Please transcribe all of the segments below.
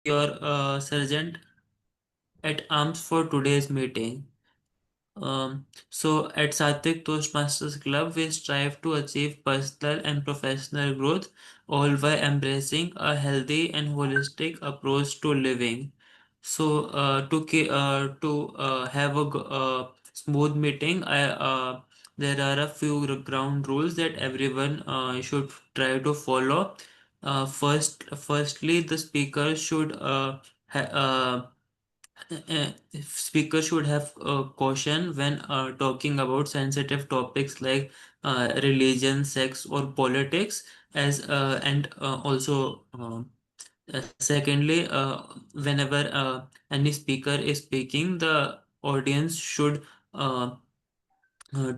your sergeant at arms for today's meeting. So at Sattvic Toastmasters Club, we strive to achieve personal and professional growth, all while embracing a healthy and holistic approach to living. So to have a smooth meeting, there are a few ground rules that everyone should try to follow. Firstly, the speaker should ha- speaker should have caution when talking about sensitive topics like religion, sex, or politics. As and also Secondly, whenever any speaker is speaking, the audience should uh,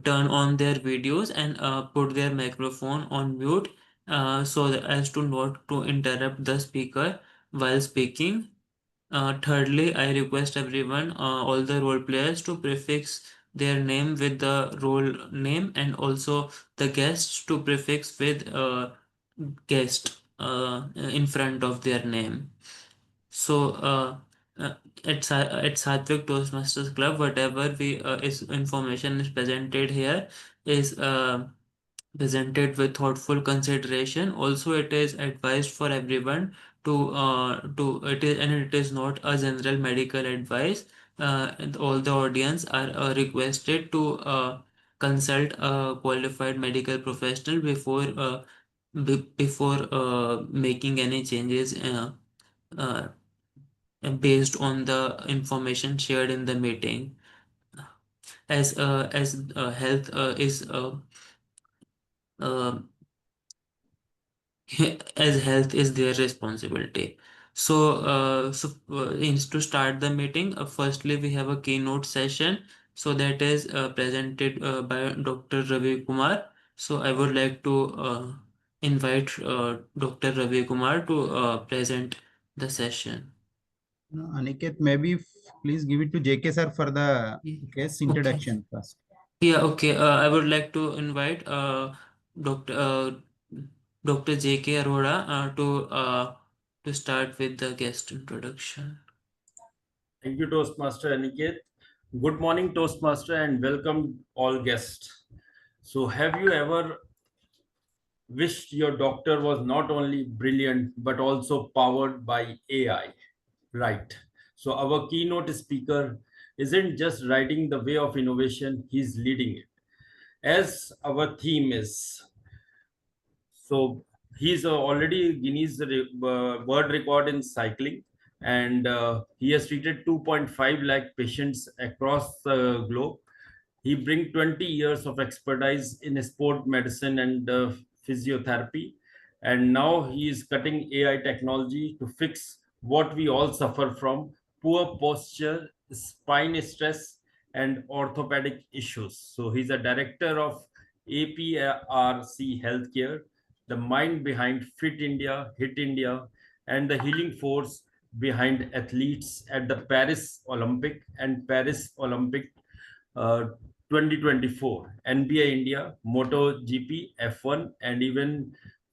turn on their videos and put their microphone on mute as to not to interrupt the speaker while speaking. Thirdly, I request everyone, all the role players, to prefix their name with the role name, and also the guests to prefix with guest in front of their name. So uh, at Sattvic Toastmasters Club, whatever we is information is presented here is presented with thoughtful consideration. Also, it is advised for everyone to it is and it is not a general medical advice. And all the audience are requested to consult a qualified medical professional before making any changes uh, based on the information shared in the meeting. As health is uh, as health is their responsibility. To start the meeting, firstly we have a keynote session. So that is presented by Dr. Ravi Kumar. So I would like to invite Dr. Ravi Kumar to present the session. Aniket, maybe please give it to JK sir for the case Okay. introduction first. Yeah, okay. I would like to invite Dr. Dr. J.K. Arora to start with the guest introduction. Thank you, Toastmaster Aniket. Good morning, Toastmaster, and welcome all guests. So, have you ever wished your doctor was not only brilliant but also powered by AI? Right. So, our keynote speaker isn't just writing the way of innovation, he's leading it. As our theme is, so he's already Guinness world record in cycling, and he has treated 2.5 lakh patients across the globe. He brings 20 years of expertise in sport medicine and physiotherapy, and now he is cutting AI technology to fix what we all suffer from: poor posture, spine stress, and orthopedic issues. So he's a director of APRC Healthcare, the mind behind Fit India, Hit India, and the healing force behind athletes at the Paris Olympic and Paris Olympic uh, 2024, NBA India, MotoGP, F1, and even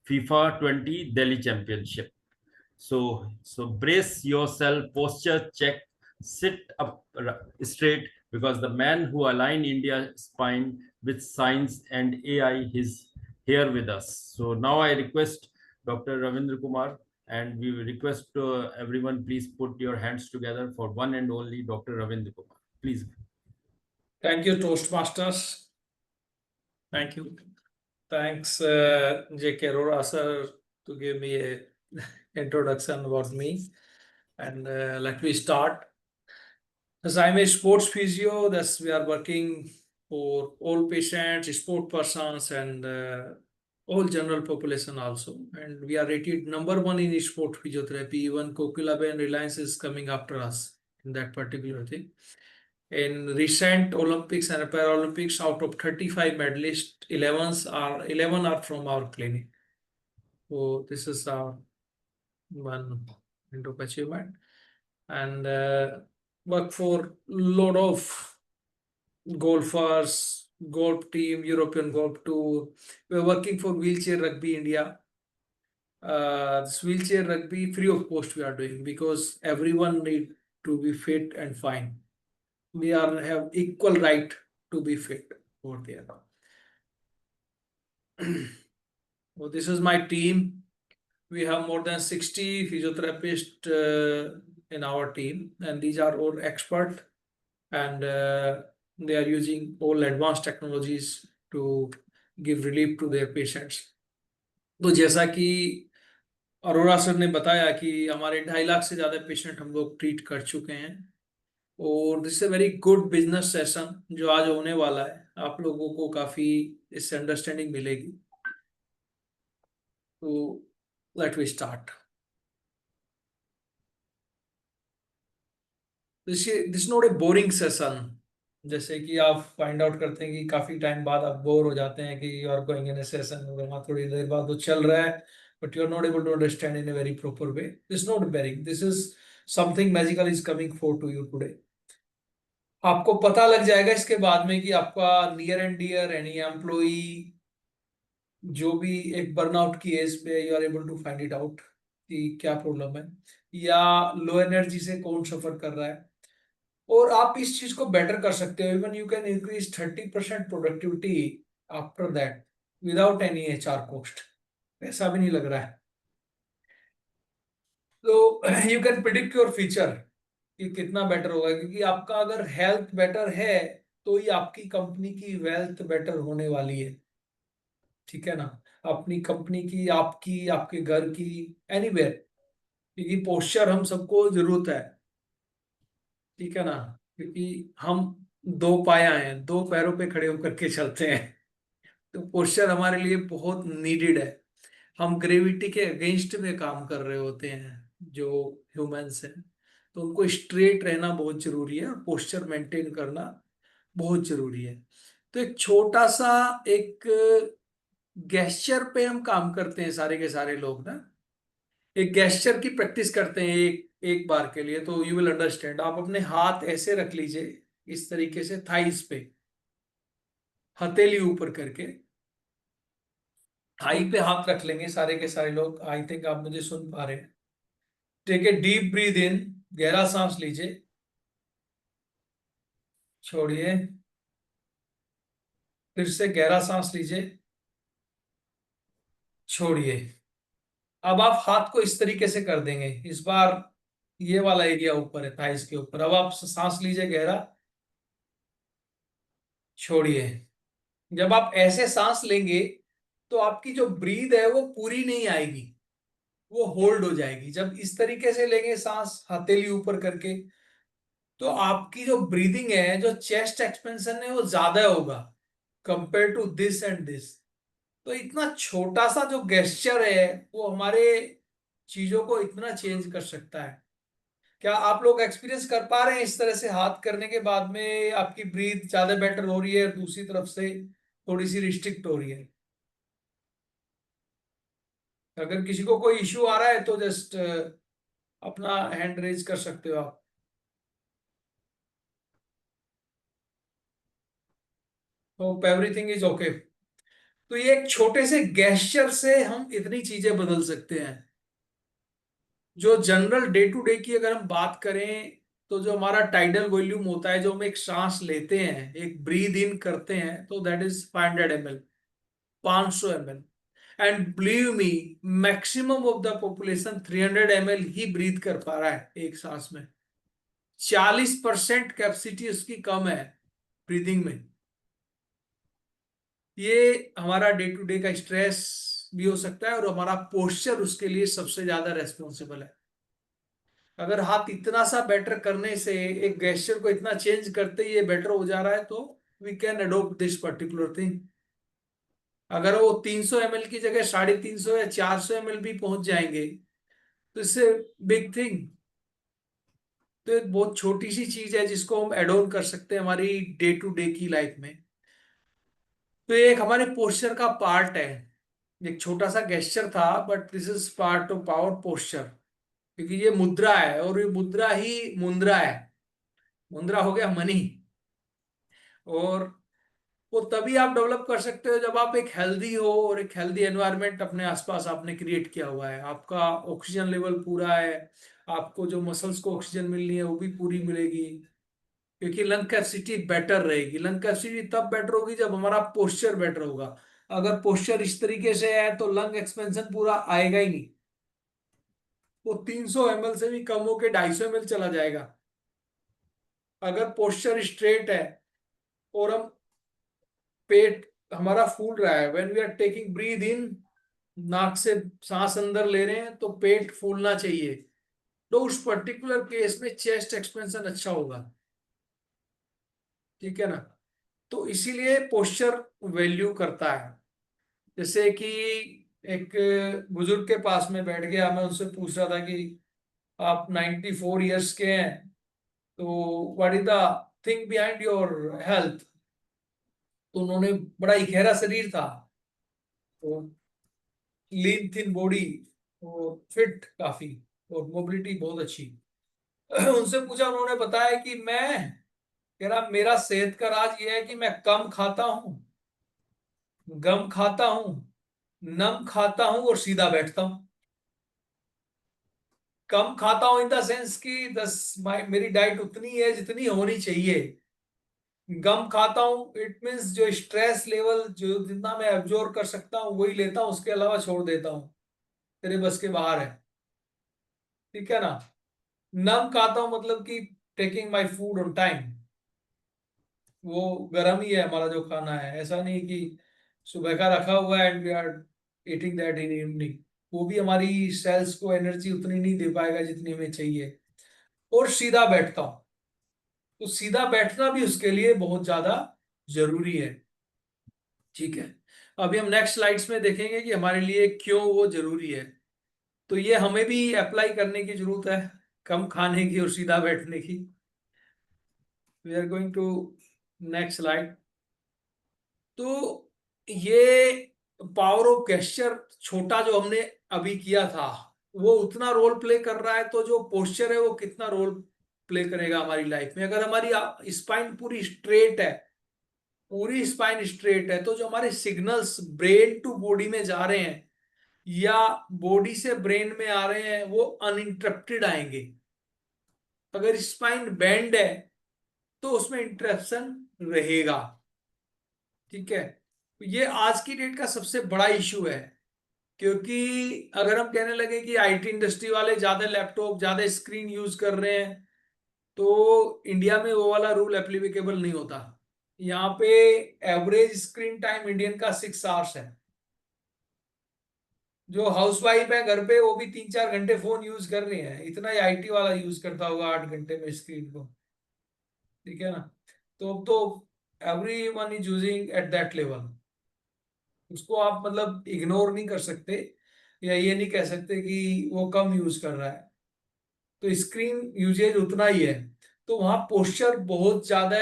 FIFA 20 Delhi Championship. So brace yourself, posture check, sit up straight, because the man who aligned India's spine with science and AI is here with us. So now I request Dr. Ravindra Kumar, and we will request everyone, please put your hands together for one and only Dr. Ravindra Kumar. Please. Thank you, Toastmasters. Thank you. Thanks, J.K. Arora sir, to give me a introduction about me. And let me start. As I'm a sports physio, thus we are working for all patients, sport persons, and all general population also. And we are rated #1 in sport physiotherapy. Even Kokila and Reliance is coming after us in that particular thing. In recent Olympics and Paralympics, out of 35 medalists, 11 are from our clinic. So this is our one kind of achievement. And work for lot of golfers, golf team, European golf tour. We're working for Wheelchair Rugby India. this wheelchair rugby free of cost we are doing, because everyone need to be fit and fine. We are have equal right to be fit over there. So this is my team. We have more than 60 physiotherapists in our team, and these are all expert, and they are using all advanced technologies to give relief to their patients. तो जैसा कि Arora sir ने बताया कि हमारे 2.5 लाख से ज्यादा patient हम लोग ट्रीट कर चुके हैं, और this a very good business session जो आज होने वाला है, आप लोगों को काफी इससे अंडरस्टैंडिंग मिलेगी. तो let we start. This not a boring session. जैसे कि आप फाइंड आउट करते हैं कि काफी टाइम बाद आप बोर हो जाते हैं कि you are going in a session, वहां थोड़ी देर बाद वो चल रहा है, but you are not able to understand in a very proper way. This not boring, this is something magical is coming for to you today. आपको पता लग जाएगा इसके बाद में कि आपका near and dear any employee जो भी एक बर्नआउट की एज पे, you are able to find it out कि क्या प्रॉब्लम है, या लो एनर्जी से कौन सफर कर रहा है. और आप इस चीज को बेटर कर सकते हो. Even you can increase 30% productivity after that without any HR cost. ऐसा भी नहीं लग रहा है. तो you can predict your future कि कितना बेटर होगा, क्योंकि आपका अगर हेल्थ बेटर है तो ही आपकी कंपनी की वेल्थ बेटर होने वाली है. ठीक है ना. अपनी कंपनी की, आपकी, आपके घर की, एनीवेयर, क्योंकि पोस्चर हम सबको जरूरत है. ठीक है ना. क्योंकि हम दो पाया हैं, दो पैरों पे खड़े होकर के चलते हैं, तो पोस्चर हमारे लिए बहुत नीडेड है. हम ग्रेविटी के अगेंस्ट में काम कर रहे होते हैं जो ह्यूमंस हैं, तो उनको स्ट्रेट रहना बहुत जरूरी है और पोस्चर मेंटेन करना बहुत जरूरी है. तो एक छोटा सा एक गेस्चर पे हम काम करते हैं सारे के सारे लोग ना. एक गेस्चर की प्रैक्टिस करते हैं एक एक बार के लिए, तो यू विल अंडरस्टैंड. आप अपने हाथ ऐसे रख लीजिए इस तरीके से थाइस पे, हथेली ऊपर करके थाई पे हाथ रख लेंगे सारे के सारे लोग. आई थिंक आप मुझे सुन पा रहे हैं. Take a deep breath in, गहरा सांस लीजिए, छोड़िए, फिर से गहरा सांस लीजिए, छोड़िए. अब आप हाथ को इस तरीके से कर देंगे. इस बार ये वाला एरिया ऊपर है, थाइस के ऊपर. अब आप सांस लीजिए गहरा, छोड़िए. जब आप ऐसे सांस लेंगे तो आपकी जो ब्रीद है वो पूरी नहीं आएगी, वो होल्ड हो जाएगी. जब इस तरीके से लेंगे सांस हथेली ऊपर करके, तो आपकी जो ब्रीदिंग है, जो चेस्ट एक्सपेंशन है, वो ज्यादा होगा compare to this and this. तो इतना छोटा सा जो गेस्चर है वो हमारे चीजों को इतना चेंज कर सकता है. क्या आप लोग एक्सपीरियंस कर पा रहे हैं इस तरह से हाथ करने के बाद में आपकी ब्रीथ ज्यादा बेटर हो रही है, दूसरी तरफ से थोड़ी सी रिस्ट्रिक्ट हो रही है? अगर किसी को कोई इश्यू आ रहा है तो जस्ट अपना हैंड रेज कर सकते हो आप. Hope everything is okay. तो ये एक छोटे से गेस्चर से हम इतनी चीजें बदल सकते हैं. जो जनरल डे टू डे की अगर हम बात करें, तो जो हमारा टाइडल वॉल्यूम होता है, जो हम एक सांस लेते हैं, एक ब्रीद इन करते हैं, तो that is 500 ml, 500 ml. And believe me, maximum of the population 300 ml ही ब्रीथ कर पा रहा है एक सांस में. 40% कैपेसिटी उसकी कम है ब्रीदिंग में. ये हमारा डे टू डे का स्ट्रेस भी हो सकता है, और हमारा पोस्चर उसके लिए सबसे ज्यादा रेस्पॉन्सिबल है. अगर हाथ इतना सा बेटर करने से, एक गेस्चर को इतना चेंज करते ही ये बेटर हो जा रहा है, तो we can adopt this particular thing. अगर वो 300 ml की जगह 350 या 400 ml भी पहुंच जाएंगे, तो इससे बिग थिंग. तो एक बहुत छोटी सी चीज है जिसको हम एड ऑन कर सकते हैं हमारी डे टू डे की लाइफ में. तो ये एक हमारे पोस्चर का पार्ट है. एक छोटा सा गेस्चर था, but this is part of our posture, क्योंकि ये मुद्रा है, और ये मुद्रा ही मुद्रा है. मुद्रा हो गया मनी, और वो तभी आप डेवलप कर सकते हो जब आप एक हेल्दी हो और एक हेल्दी एनवायरनमेंट अपने आसपास आपने क्रिएट किया हुआ है, आपका ऑक्सीजन लेवल पूरा है, आपको जो मसल्स को ऑक्सीजन मिलनी है वो भी पूरी मिलेगी, क्योंकि लंग कैपेसिटी बेटर रहेगी। लंग कैपेसिटी तब बेटर होगी जब हमारा पोस्चर बेटर होगा। अगर पोस्चर इस तरीके से है तो लंग एक्सपेंशन पूरा आएगा ही नहीं, वो 300 ml से भी कम होके 250 ml चला जाएगा। अगर पोस्चर स्ट्रेट है और हम पेट हमारा फूल रहा है, when we are taking breath in, नाक से सांस अंदर ले रहे हैं तो पेट फूलना चाहिए, तो उस पर्टिकुलर केस में चेस्ट एक्सपेंशन अच्छा होगा। ठीक है ना? तो इसीलिए पोस्चर वैल्यू करता है। जैसे कि एक बुजुर्ग के पास में बैठ गया, मैं उनसे पूछ रहा था कि आप 94 ईयर्स के हैं, तो what is the thing behind your health? तो उन्होंने, बड़ा ही गहरा शरीर था, तो लीन थिन बॉडी और फिट काफी, और मोबिलिटी बहुत अच्छी। उनसे पूछा, उन्होंने बताया कि मैं, कह रहा, मेरा सेहत का राज ये है कि मैं कम खाता हूं, गम खाता हूं, नम खाता हूं और सीधा बैठता हूं। कम खाता हूं इन द सेंस कि मेरी डाइट उतनी है जितनी होनी चाहिए। गम खाता हूं इट मीन्स जो स्ट्रेस लेवल जो जितना मैं एब्जॉर्ब कर सकता हूं वही लेता हूं, उसके अलावा छोड़ देता हूं, तेरे बस के बाहर है। ठीक है ना? नम खाता हूं मतलब कि taking my food on time, वो गर्म ही है हमारा जो खाना है, ऐसा नहीं कि सुबह का रखा हुआ है and we are eating that in evening, वो भी हमारी सेल्स को एनर्जी उतनी नहीं दे पाएगा जितनी हमें चाहिए। और सीधा बैठता हूं, तो सीधा बैठना भी उसके लिए बहुत ज्यादा जरूरी है। ठीक है, अभी हम नेक्स्ट स्लाइड्स में देखेंगे कि हमारे लिए क्यों वो जरूरी है। तो ये हमें भी अप्लाई करने की जरूरत है, कम खाने की और सीधा बैठने की। We are going to next slide. तो ये पावर ऑफ गेस्चर छोटा जो हमने अभी किया था वो उतना रोल प्ले कर रहा है, तो जो पोस्चर है वो कितना रोल प्ले करेगा हमारी लाइफ में। अगर हमारी स्पाइन पूरी स्ट्रेट है, पूरी स्पाइन स्ट्रेट है, तो जो हमारे सिग्नल्स ब्रेन टू बॉडी में जा रहे हैं या बॉडी से ब्रेन में आ रहे हैं वो अनइंटरप्टेड आएंगे। अगर स्पाइन बेंड है तो उसमें इंटरप्शन रहेगा। ठीक है, ये आज की डेट का सबसे बड़ा इशू है, क्योंकि अगर हम कहने लगे कि आईटी इंडस्ट्री वाले ज्यादा लैपटॉप ज्यादा स्क्रीन यूज कर रहे हैं, तो इंडिया में वो वाला रूल एप्लीकेबल नहीं होता। यहाँ पे एवरेज स्क्रीन टाइम इंडियन का 6 आवर्स है। जो हाउसवाइफ है घर पे वो भी 3-4 घंटे फोन यूज कर रही है, इतना ही आईटी वाला यूज करता होगा 8 घंटे में स्क्रीन को। ठीक है ना? तो अब तो every one is using at that level, उसको आप मतलब इग्नोर नहीं कर सकते, या ये नहीं कह सकते कि वो कम यूज कर रहा है। तो स्क्रीन यूजेज उतना ही है, तो वहां पोस्चर बहुत ज्यादा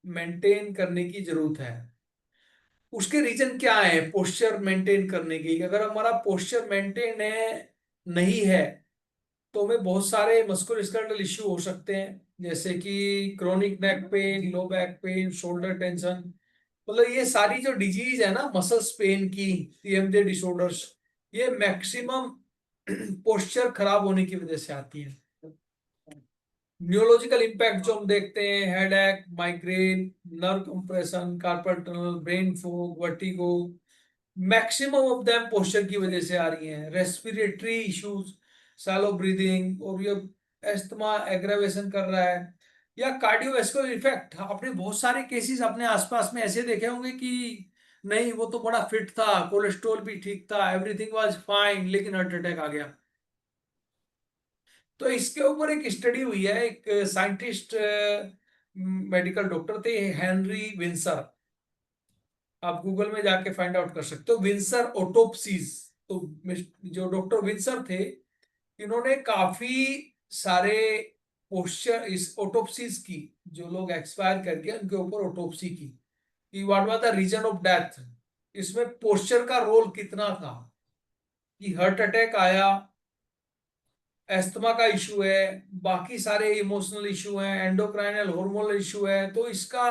मेंटेन करने की जरूरत है। उसके रीजन क्या है पोस्चर मेंटेन करने की? अगर हमारा पोस्चर मेंटेन है नहीं है तो हमें बहुत सारे मस्कुलोस्केलेटल इश्यू हो सकते हैं, जैसे कि chronic neck pain, low back pain, shoulder tension. मतलब ये सारी जो डिजीज है ना मसल्स पेन की, टीएमजे डिसऑर्डर्स, ये मैक्सिमम पोस्चर खराब होने की वजह से आती है। न्यूरोलॉजिकल इम्पैक्ट जो हम देखते हैं, headache, migraine, nerve compression, carpal tunnel, brain fog, vertigo, maximum of them posture की वजह से आ रही हैं। रेस्पिरेटरी इश्यूज, शैलो ब्रीदिंग, और ये एस्थमा एग्रावेशन कर रहा है, या कार्डियोवैस्कुलर इफेक्ट। आपने बहुत सारे केसेस अपने आसपास में ऐसे देखे होंगे कि नहीं वो तो बड़ा फिट था, कोलेस्ट्रॉल भी ठीक था, एवरीथिंग वाज फाइन, लेकिन हार्ट अटैक आ गया। तो इसके ऊपर एक स्टडी हुई है, एक साइंटिस्ट मेडिकल डॉक्टर थे हेनरी विंसर, आप गूगल में जाके फाइंड आउट कर सकते हो, विंसर ऑटोप्सीज। तो जो डॉक्टर विंसर थे, इन्होंने काफी सारे पोस्चर इस ऑटोप्सीज की, जो लोग एक्सपायर कर गए उनके ऊपर ऑटोप्सी की कि what was the reason of death, इसमें पोस्चर का रोल कितना था, कि हार्ट अटैक आया, एस्थमा का इशू है, बाकी सारे इमोशनल इशू हैं, एंडोक्राइनल हार्मोनल इशू है, तो इसका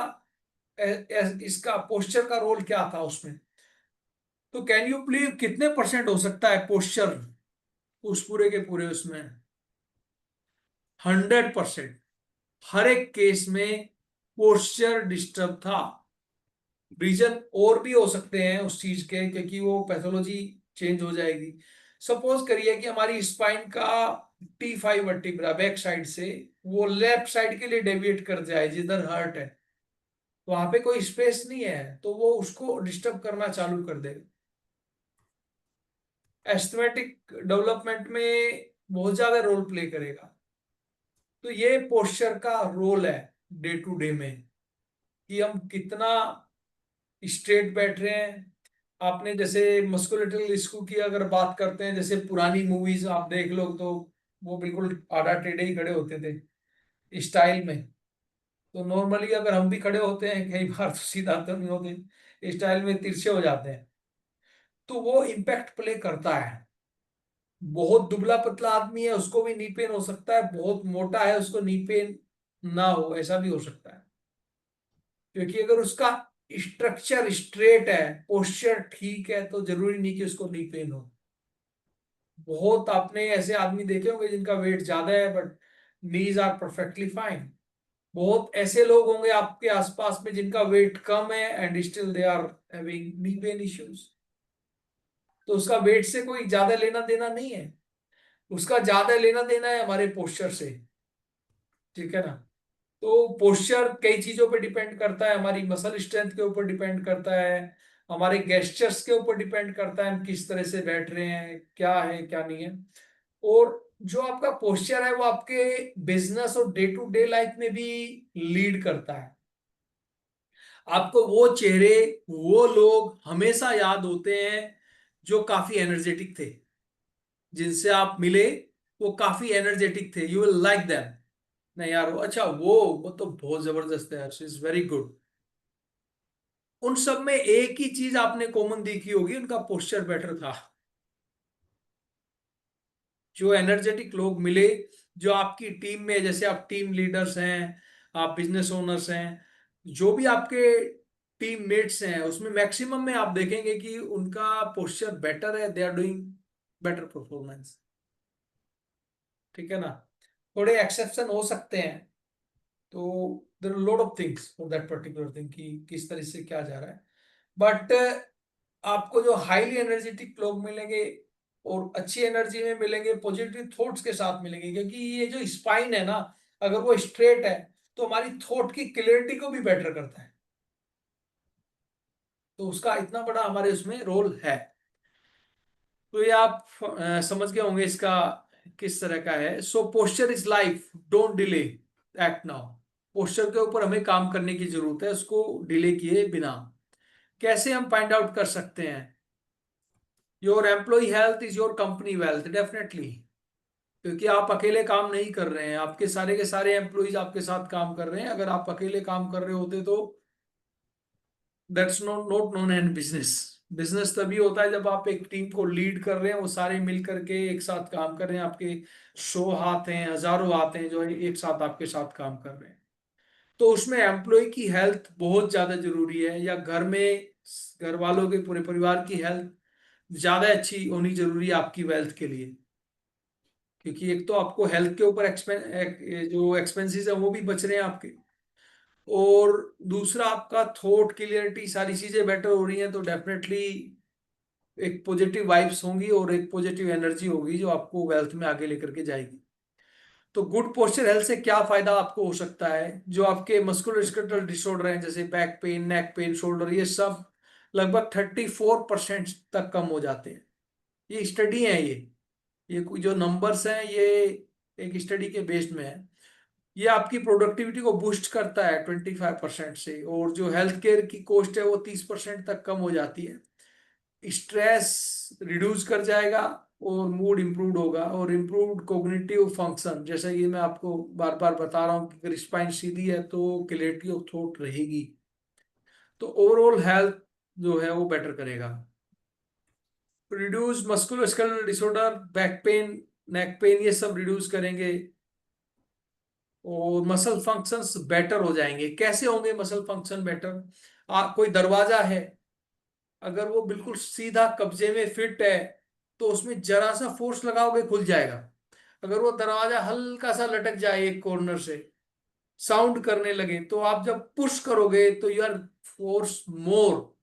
इसका पोस्चर का रोल क्या था उसमें। तो कैन यू बिलीव कितने परसेंट हो सकता है पोस्चर उस पूरे के पूरे उसमें? 100%। हर एक केस में पोस्चर डिस्टर्ब था। रीजन और भी हो सकते हैं उस चीज के, क्योंकि वो पैथोलॉजी चेंज हो जाएगी। सपोज करिए कि हमारी स्पाइन का T5 वर्टिब्रा बैक साइड से वो लेफ्ट साइड के लिए डेविएट कर जाए जिधर हर्ट है, वहां पे कोई स्पेस नहीं है, तो वो उसको डिस्टर्ब करना चालू कर देगा। एस्थमेटिक डेवलपमेंट में बहुत ज्यादा रोल प्ले करेगा। तो ये पोस्चर का रोल है डे टू डे में, कि हम कितना स्ट्रेट बैठ रहे हैं। आपने जैसे मस्कुलेटल डिस्क की अगर बात करते हैं, जैसे पुरानी मूवीज आप देख लो तो वो बिल्कुल आधा टेढ़े ही खड़े होते थे स्टाइल में। तो नॉर्मली अगर हम भी खड़े होते हैं कई बार तो सीधा तो नहीं होते, स्टाइल में तिरछे हो जाते हैं। तो वो इम्पैक्ट प्ले करता है। बहुत दुबला पतला आदमी है उसको भी नी पेन हो सकता है, बहुत मोटा है उसको नी पेन ना हो, ऐसा भी हो सकता है। क्योंकि अगर उसका स्ट्रक्चर स्ट्रेट है, पोस्चर ठीक है, तो जरूरी नहीं कि उसको नी पेन हो। बहुत आपने ऐसे आदमी देखे होंगे जिनका वेट ज्यादा है but knees are perfectly fine. बहुत ऐसे लोग होंगे आपके आसपास में जिनका वेट कम है and still they are having knee pain issues. तो उसका वेट से कोई ज्यादा लेना देना नहीं है, उसका ज्यादा लेना देना है हमारे पोस्चर से। ठीक है ना। तो पोस्चर कई चीजों पे डिपेंड करता है, हमारी मसल स्ट्रेंथ के ऊपर डिपेंड करता है, हमारे गेस्चर्स के ऊपर डिपेंड करता है, हम किस तरह से बैठ रहे हैं, क्या है क्या नहीं है। और जो आपका पोस्चर है वो आपके बिजनेस और डे टू डे लाइफ में भी लीड करता है। आपको वो चेहरे, वो लोग हमेशा याद होते हैं जो काफी एनर्जेटिक थे, जिनसे आप मिले वो काफी एनर्जेटिक थे, यू विल लाइक देम। नहीं यार अच्छा वो तो बहुत जबरदस्त है, शी इज वेरी गुड। उन सब में एक ही चीज आपने कॉमन देखी होगी, उनका पोस्चर बेटर था। जो एनर्जेटिक लोग मिले, जो आपकी टीम में, जैसे आप टीम लीडर्स हैं, आप बिजनेस ओनर्स हैं, जो भी आपके टीम मेट्स हैं, उसमें मैक्सिमम में आप देखेंगे कि उनका पोस्चर बेटर है, they are doing better performance. ठीक है ना। थोड़े एक्सेप्शन हो सकते हैं, तो there are lot of things for that particular thing कि किस तरह से क्या जा रहा है। बट आपको जो हाईली एनर्जेटिक लोग मिलेंगे और अच्छी एनर्जी में मिलेंगे, पॉजिटिव थॉट्स के साथ मिलेंगे, क्योंकि ये जो स्पाइन है ना, अगर वो स्ट्रेट है तो हमारी थॉट की क्लियरिटी को भी बेटर करता है। तो उसका इतना बड़ा हमारे उसमें रोल है। तो ये आप समझ गए होंगे इसका किस तरह का है। So posture is life, don't delay, act now. Posture के ऊपर हमें काम करने की जरूरत है, उसको डिले किए बिना। कैसे हम फाइंड आउट कर सकते हैं? Your employee health is your company wealth, definitely. क्योंकि आप अकेले काम नहीं कर रहे हैं, आपके सारे के सारे एम्प्लॉयज आपके साथ काम कर रहे हैं। अगर आप अकेले काम कर रहे होते तो that's not known an business. Business तभी होता है जब आप एक टीम को लीड कर रहे हैं, वो सारे मिल करके एक साथ काम कर रहे हैं, आपके 100 हाथ हैं, हजारों हाथ हैं जो एक साथ आपके साथ काम कर रहे हैं। तो उसमें एम्प्लॉय की हेल्थ बहुत ज्यादा जरूरी है, या घर में घर वालों के पूरे परिवार की हेल्थ ज्यादा अच्छी होनी जरूरी है आपकी वेल्थ के लिए। क्योंकि एक तो आपको हेल्थ के ऊपर जो एक्सपेंसेस है वो भी बच रहे हैं आपके, और दूसरा आपका थॉट क्लियरिटी, सारी चीजें बेटर हो रही हैं, तो डेफिनेटली एक पॉजिटिव वाइब्स होंगी और एक पॉजिटिव एनर्जी होगी जो आपको वेल्थ में आगे लेकर के जाएगी। तो गुड पोस्चर हेल्थ से क्या फायदा आपको हो सकता है? जो आपके मस्कुलोस्केलेटल डिसऑर्डर हैं, जैसे back pain, neck pain, shoulder, ये सब लगभग 34% तक कम हो जाते हैं। ये स्टडी है, ये जो नंबर्स हैं ये एक स्टडी के बेस्ड में है। ये आपकी प्रोडक्टिविटी को बूस्ट करता है 25% से, और जो हेल्थ केयर की कॉस्ट है वो 30% तक कम हो जाती है। स्ट्रेस रिड्यूस कर जाएगा और मूड इंप्रूव होगा, और इम्प्रूव्ड कोग्निटिव फंक्शन, जैसा कि मैं आपको बार बार बता रहा हूँ कि अगर स्पाइन सीधी है तो क्लैरिटी ऑफ थॉट रहेगी। तो ओवरऑल हेल्थ जो है वो बेटर करेगा। Reduce musculoskeletal disorder, back pain, neck pain, ये सब रिड्यूस करेंगे। और मसल फंक्शंस बेटर हो जाएंगे। कैसे होंगे मसल फंक्शन बेटर? कोई दरवाजा है, अगर वो बिल्कुल सीधा कब्जे में फिट है तो उसमें जरा सा फोर्स लगाओगे खुल जाएगा। अगर वो दरवाजा हल्का सा लटक जाए एक कॉर्नर से, साउंड करने लगे, तो आप जब पुश करोगे तो यू आर फोर्स मोर,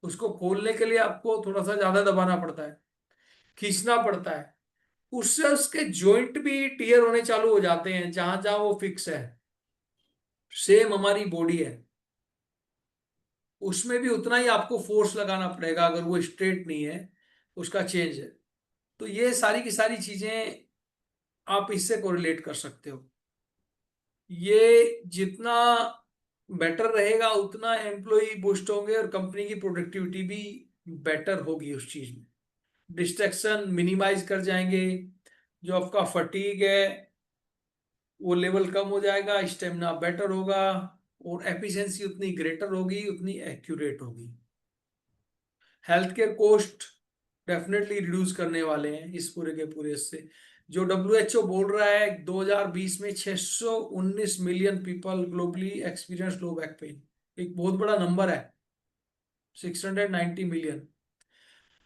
उसको खोलने के लिए आपको थोड़ा सा ज्यादा दबाना पड़ता है, खींचना पड़ता है। उससे उसके जॉइंट भी टियर होने चालू हो जाते हैं जहां जहां वो फिक्स है। सेम हमारी बॉडी है, उसमें भी उतना ही आपको फोर्स लगाना पड़ेगा अगर वो स्ट्रेट नहीं है, उसका चेंज है। तो ये सारी की सारी चीजें आप इससे कोरिलेट कर सकते हो। ये जितना बेटर रहेगा उतना एम्प्लॉय बूस्ट होंगे और कंपनी की प्रोडक्टिविटी भी बेटर होगी उस चीज में। डिस्ट्रैक्शन मिनिमाइज कर जाएंगे, जो आपका फटीग है वो लेवल कम हो जाएगा, स्टेमिना बेटर होगा, और एफिशिएंसी उतनी ग्रेटर होगी, उतनी एक्यूरेट होगी। Health care cost definitely reduce करने वाले हैं इस पूरे के पूरे से। जो WHO बोल रहा है 2020 में 619 million people globally experience low back pain, एक बहुत बड़ा नंबर है 690 मिलियन,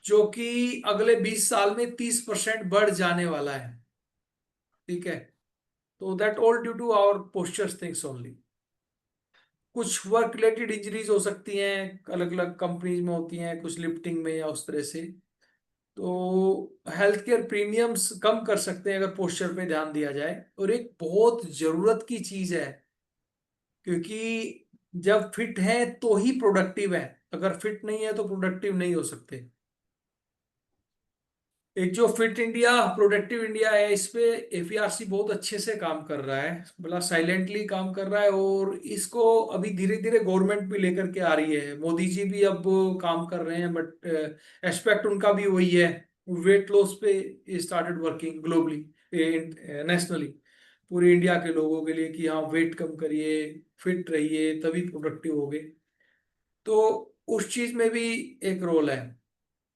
जो कि अगले 20 साल में 30% बढ़ जाने वाला है। ठीक है, तो that all due to our postures things only. कुछ वर्क रिलेटेड इंजरीज हो सकती हैं, अलग अलग कंपनीज में होती हैं, कुछ लिफ्टिंग में या उस तरह से। तो हेल्थ केयर प्रीमियम्स कम कर सकते हैं अगर पोस्चर पे ध्यान दिया जाए। और एक बहुत जरूरत की चीज है, क्योंकि जब फिट है तो ही प्रोडक्टिव है, अगर फिट नहीं है तो प्रोडक्टिव नहीं हो सकते। एक जो फिट इंडिया प्रोडक्टिव इंडिया है, इस पे APRC बहुत अच्छे से काम कर रहा है, मतलब साइलेंटली काम कर रहा है। और इसको अभी धीरे धीरे गवर्नमेंट भी लेकर के आ रही है, मोदी जी भी अब काम कर रहे हैं, बट एस्पेक्ट उनका भी वही है, वेट लॉस पे स्टार्टेड वर्किंग ग्लोबली, नेशनली, पूरे इंडिया के लोगों के लिए कि हाँ वेट कम करिए, फिट रहिए, तभी प्रोडक्टिव होगे। तो उस चीज में भी एक रोल है।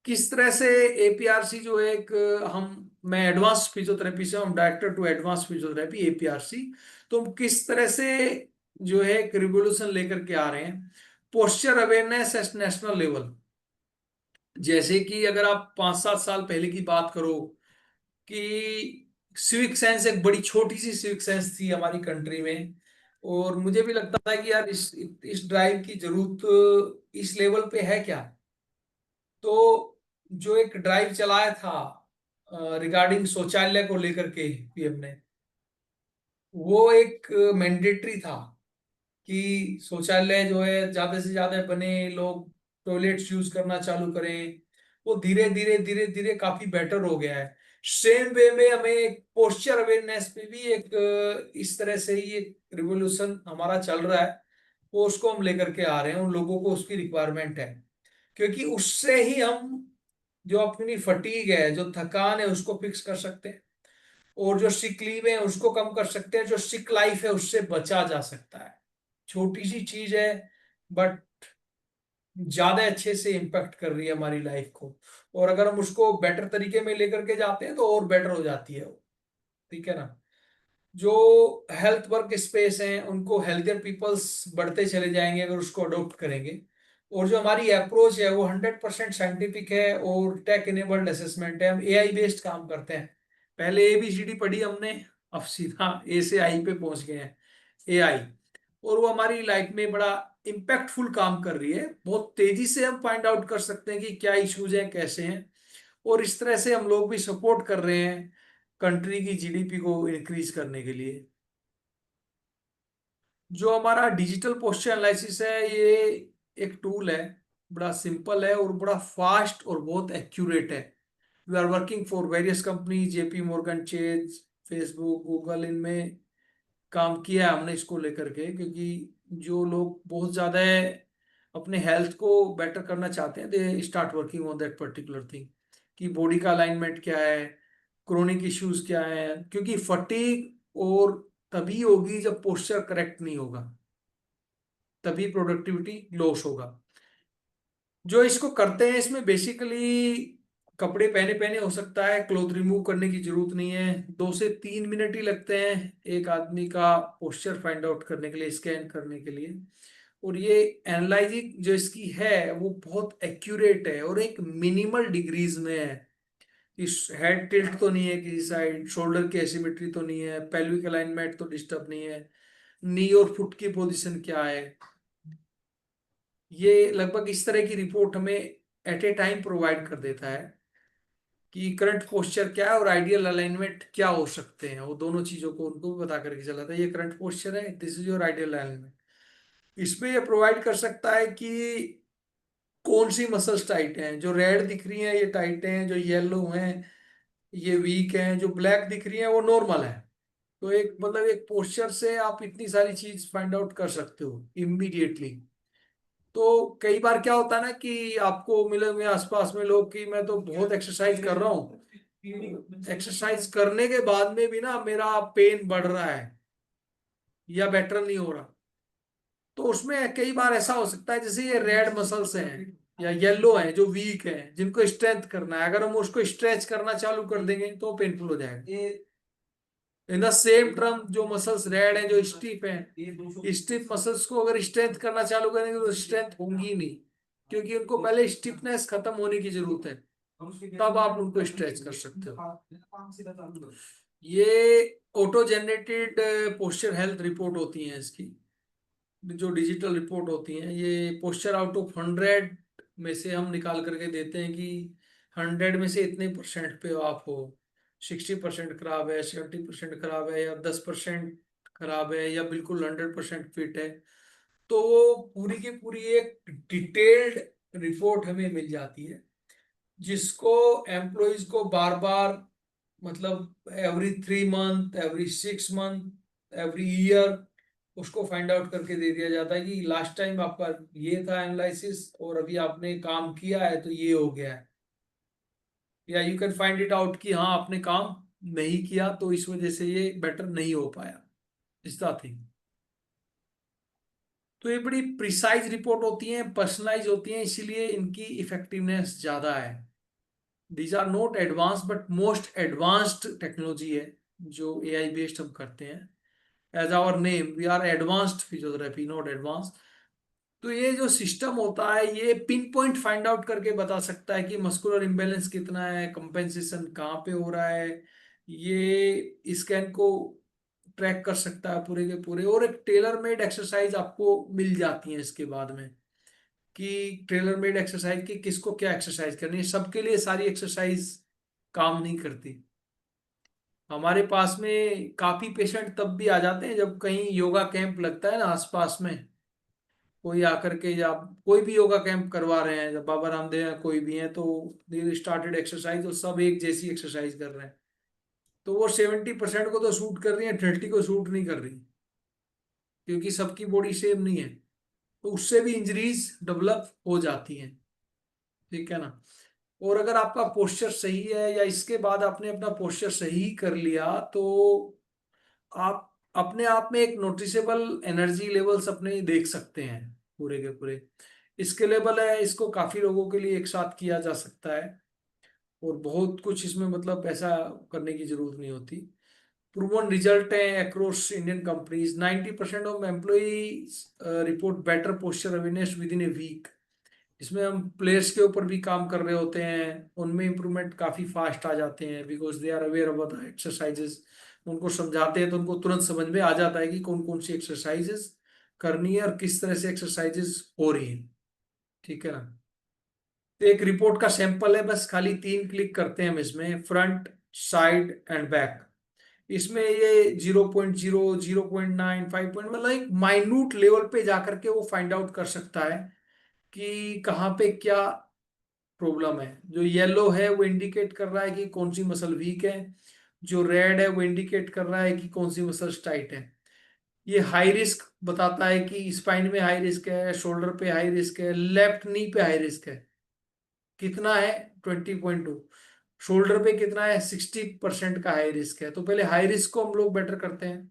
किस तरह से APRC जो एक हम मैं एडवांस फिजियोथेरेपी से हम director to advance physiotherapy APRC, तो हम किस तरह से जो है एक रिवोल्यूशन लेकर के आ रहे हैं posture awareness at national level. जैसे कि अगर आप 5-7 साल पहले की बात करो कि सिविक सेंस एक बड़ी छोटी सी सिविक सेंस थी हमारी कंट्री में, और मुझे भी लगता था कि यार इस ड्राइव की जरूरत इस लेवल पे है क्या। तो जो एक ड्राइव चलाया था रिगार्डिंग शौचालय को लेकर के PM ने, वो एक मैंडेटरी था कि शौचालय जो है ज्यादा से ज्यादा बने, लोग टॉयलेट्स यूज करना चालू करें। वो धीरे धीरे धीरे धीरे काफी बेटर हो गया है। सेम वे में हमें एक पोस्चर अवेयरनेस पे भी एक इस तरह से ही एक रिवोल्यूशन हमारा चल रहा है, वो उसको हम लेकर के आ रहे हैं, उन लोगों को उसकी रिक्वायरमेंट है। क्योंकि उससे ही हम जो अपनी फटीग है, जो थकान है, उसको फिक्स कर सकते हैं, और जो सिक लीव है उसको कम कर सकते हैं, जो सिक लाइफ है उससे बचा जा सकता है। छोटी सी चीज है, बट ज्यादा अच्छे से इम्पेक्ट कर रही है हमारी लाइफ को। और अगर हम उसको बेटर तरीके में लेकर के जाते हैं तो और बेटर हो जाती है वो। ठीक है ना? जो हेल्थ वर्क स्पेस हैं उनको हेल्थियर पीपल्स बढ़ते चले जाएंगे अगर उसको अडॉप्ट करेंगे। और जो हमारी अप्रोच है वो 100% साइंटिफिक है और टेक इनेबल्ड असेसमेंट है। हम AI बेस्ड काम करते हैं। पहले ABCD पढ़ी हमने, अब सीधा A से I पे पहुंच गए हैं, AI। और वो हमारी लाइफ में बड़ा इम्पैक्टफुल काम कर रही है। बहुत तेजी से हम फाइंड आउट कर सकते हैं कि क्या इश्यूज हैं, कैसे हैं, और इस तरह से हम लोग भी सपोर्ट कर रहे हैं कंट्री की GDP को इंक्रीज करने के लिए। जो हमारा डिजिटल पोस्चर एनालिसिस है, ये एक टूल है, बड़ा सिंपल है और बड़ा फास्ट और बहुत एक्यूरेट है। We are working for various company, JP Morgan Chase, Facebook, Google, इनमें काम किया है हमने इसको लेकर के। क्योंकि जो लोग बहुत ज्यादा अपने हेल्थ को बेटर करना चाहते हैं, they start working on that particular thing, कि बॉडी का अलाइनमेंट क्या है, क्रोनिक इश्यूज क्या है। क्योंकि फटीग और तभी होगी जब पोस्चर करेक्ट नहीं होगा, तभी प्रोडक्टिविटी लॉस होगा। जो इसको करते हैं इसमें बेसिकली कपड़े पहने पहने हो सकता है, क्लोथ रिमूव करने की जरूरत नहीं है। 2 से 3 मिनट ही लगते हैं एक आदमी का पोस्चर फाइंड आउट करने के लिए, स्कैन करने के लिए। और ये एनालाइजिंग जो इसकी है वो बहुत एक्यूरेट है और एक मिनिमल डिग्रीज में है। इस हेड टिल्ट तो नहीं है किसी साइड, शोल्डर की एसिमेट्री तो नहीं है, पेल्विक अलाइनमेंट तो डिस्टर्ब नहीं है, नी और फुट की पोजीशन क्या है। ये लगभग इस तरह की रिपोर्ट हमें एट ए टाइम प्रोवाइड कर देता है कि करंट पोस्चर क्या है और आइडियल अलाइनमेंट क्या हो सकते हैं। वो दोनों चीजों को उनको भी बता करके चलाता है, ये करंट पोस्चर है, this is your ideal alignment. इसमें ये प्रोवाइड कर सकता है कि कौन सी मसल्स टाइट हैं, जो रेड दिख रही हैं ये टाइट हैं, जो येलो हैं ये वीक हैं, जो ब्लैक दिख रही हैं वो नॉर्मल है। तो एक मतलब एक पोस्चर से आप इतनी सारी चीज फाइंड आउट कर सकते हो इमीडिएटली। तो कई बार क्या होता है ना कि आपको मिलेंगे आसपास में लोग कि मैं तो बहुत एक्सरसाइज कर रहा हूँ, एक्सरसाइज करने के बाद में भी ना मेरा पेन बढ़ रहा है या बेटर नहीं हो रहा। तो उसमें कई बार ऐसा हो सकता है जैसे ये रेड मसल्स हैं या येलो हैं जो वीक हैं, जिनको स्ट्रेंथ करना है, अगर हम उसको स्ट्रेच करना चालू कर देंगे तो पेनफुल हो जाएगा। इन द सेम टर्म जो मसल्स रेड हैं जो स्टिफ हैं, स्टिफ मसल्स को अगर स्ट्रेंथ करना चालू करेंगे तो स्ट्रेंथ होंगी ही नहीं, क्योंकि उनको पहले स्टिफनेस खत्म होने की जरूरत है, तब आप उनको स्ट्रेच कर सकते हो। ये auto generated posture health report होती हैं इसकी, जो डिजिटल रिपोर्ट होती हैं। ये पोस्चर आउट ऑफ 100 में से हम निकाल करके देते हैं कि 100 में से इतने परसेंट पे आप हो, 60% खराब है, 70% खराब है, या 10% खराब है, या बिल्कुल 100% फिट है। तो वो पूरी की पूरी एक डिटेल्ड रिपोर्ट हमें मिल जाती है, जिसको एम्प्लॉयज को बार बार मतलब every 3 month, every 6 month, every year उसको फाइंड आउट करके दे दिया जाता है कि लास्ट टाइम आपका ये था एनालिसिस और अभी आपने काम किया है तो ये हो गया है। या you can find it out कि हाँ आपने काम नहीं किया तो इस वजह से ये बेटर नहीं हो पाया, इस द थिंग। तो ये बड़ी प्रिसाइज रिपोर्ट होती हैं, पर्सनलाइज होती हैं, इसीलिए इनकी इफेक्टिवनेस ज्यादा है। These are not advance but most advanced technology है जो एआई बेस्ड हम करते हैं। As our name we are advanced physiotherapy, not advance. तो ये जो सिस्टम होता है ये पिन पॉइंट फाइंड आउट करके बता सकता है कि मस्कुलर इम्बैलेंस कितना है, कंपेंसेशन कहाँ पे हो रहा है। ये स्कैन को ट्रैक कर सकता है पूरे के पूरे, और एक टेलर मेड एक्सरसाइज आपको मिल जाती है इसके बाद में कि टेलर मेड एक्सरसाइज की किसको क्या एक्सरसाइज करनी है। सबके लिए सारी एक्सरसाइज काम नहीं करती। हमारे पास में काफी पेशेंट तब भी आ जाते हैं जब कहीं योगा कैंप लगता है ना आसपास में, कोई आकर के, या कोई भी योगा कैंप करवा रहे हैं, जब बाबा रामदेव या कोई भी है तो दे स्टार्टेड एक्सरसाइज, तो सब एक जैसी एक्सरसाइज कर रहे हैं। तो वो 70% को तो सूट कर रही है, 30 को सूट नहीं कर रही, क्योंकि सबकी बॉडी सेम नहीं है। तो उससे भी इंजरीज डेवलप हो जाती हैं, ठीक है ना। और अगर आपका पोस्चर सही है या इसके बाद आपने अपना पोस्चर सही कर लिया तो आप अपने आप में एक नोटिसेबल एनर्जी लेवल्स अपने देख सकते हैं पूरे के पूरे। स्केलेबल है, इसको काफी लोगों के लिए एक साथ किया जा सकता है, और बहुत कुछ इसमें मतलब ऐसा करने की जरूरत नहीं होती। प्रूवन रिजल्ट है across Indian companies, 90% of employees report better posture awareness within a week. इसमें हम प्लेयर्स के ऊपर भी काम कर रहे होते हैं, उनमें इंप्रूवमेंट काफी फास्ट आ जाते हैं, because they are aware about the exercises. उनको समझाते हैं तो उनको तुरंत समझ में आ जाता है कि कौन कौन सी एक्सरसाइजेस करनी है और किस तरह से एक्सरसाइजेस हो रही है, ठीक है ना। तो एक रिपोर्ट का सैंपल है, बस खाली 3 क्लिक करते हैं हम इसमें, फ्रंट, साइड एंड बैक। इसमें ये 0.0, 0.9, 5 मतलब एक माइन्यूट लेवल पे जाकर के वो फाइंड आउट कर सकता है कि कहाँ पे क्या प्रॉब्लम है। जो येलो है वो इंडिकेट कर रहा है कि कौन सी मसल वीक है, जो रेड है वो इंडिकेट कर रहा है कि कौन सी मसल टाइट है। ये हाई रिस्क बताता है कि स्पाइन में हाई रिस्क है, शोल्डर पे हाई रिस्क है, लेफ्ट नी पे हाई रिस्क है। कितना है? 20.2। शोल्डर पे कितना है? 60% का हाई रिस्क है। तो पहले हाई रिस्क को हम लोग बेटर करते हैं,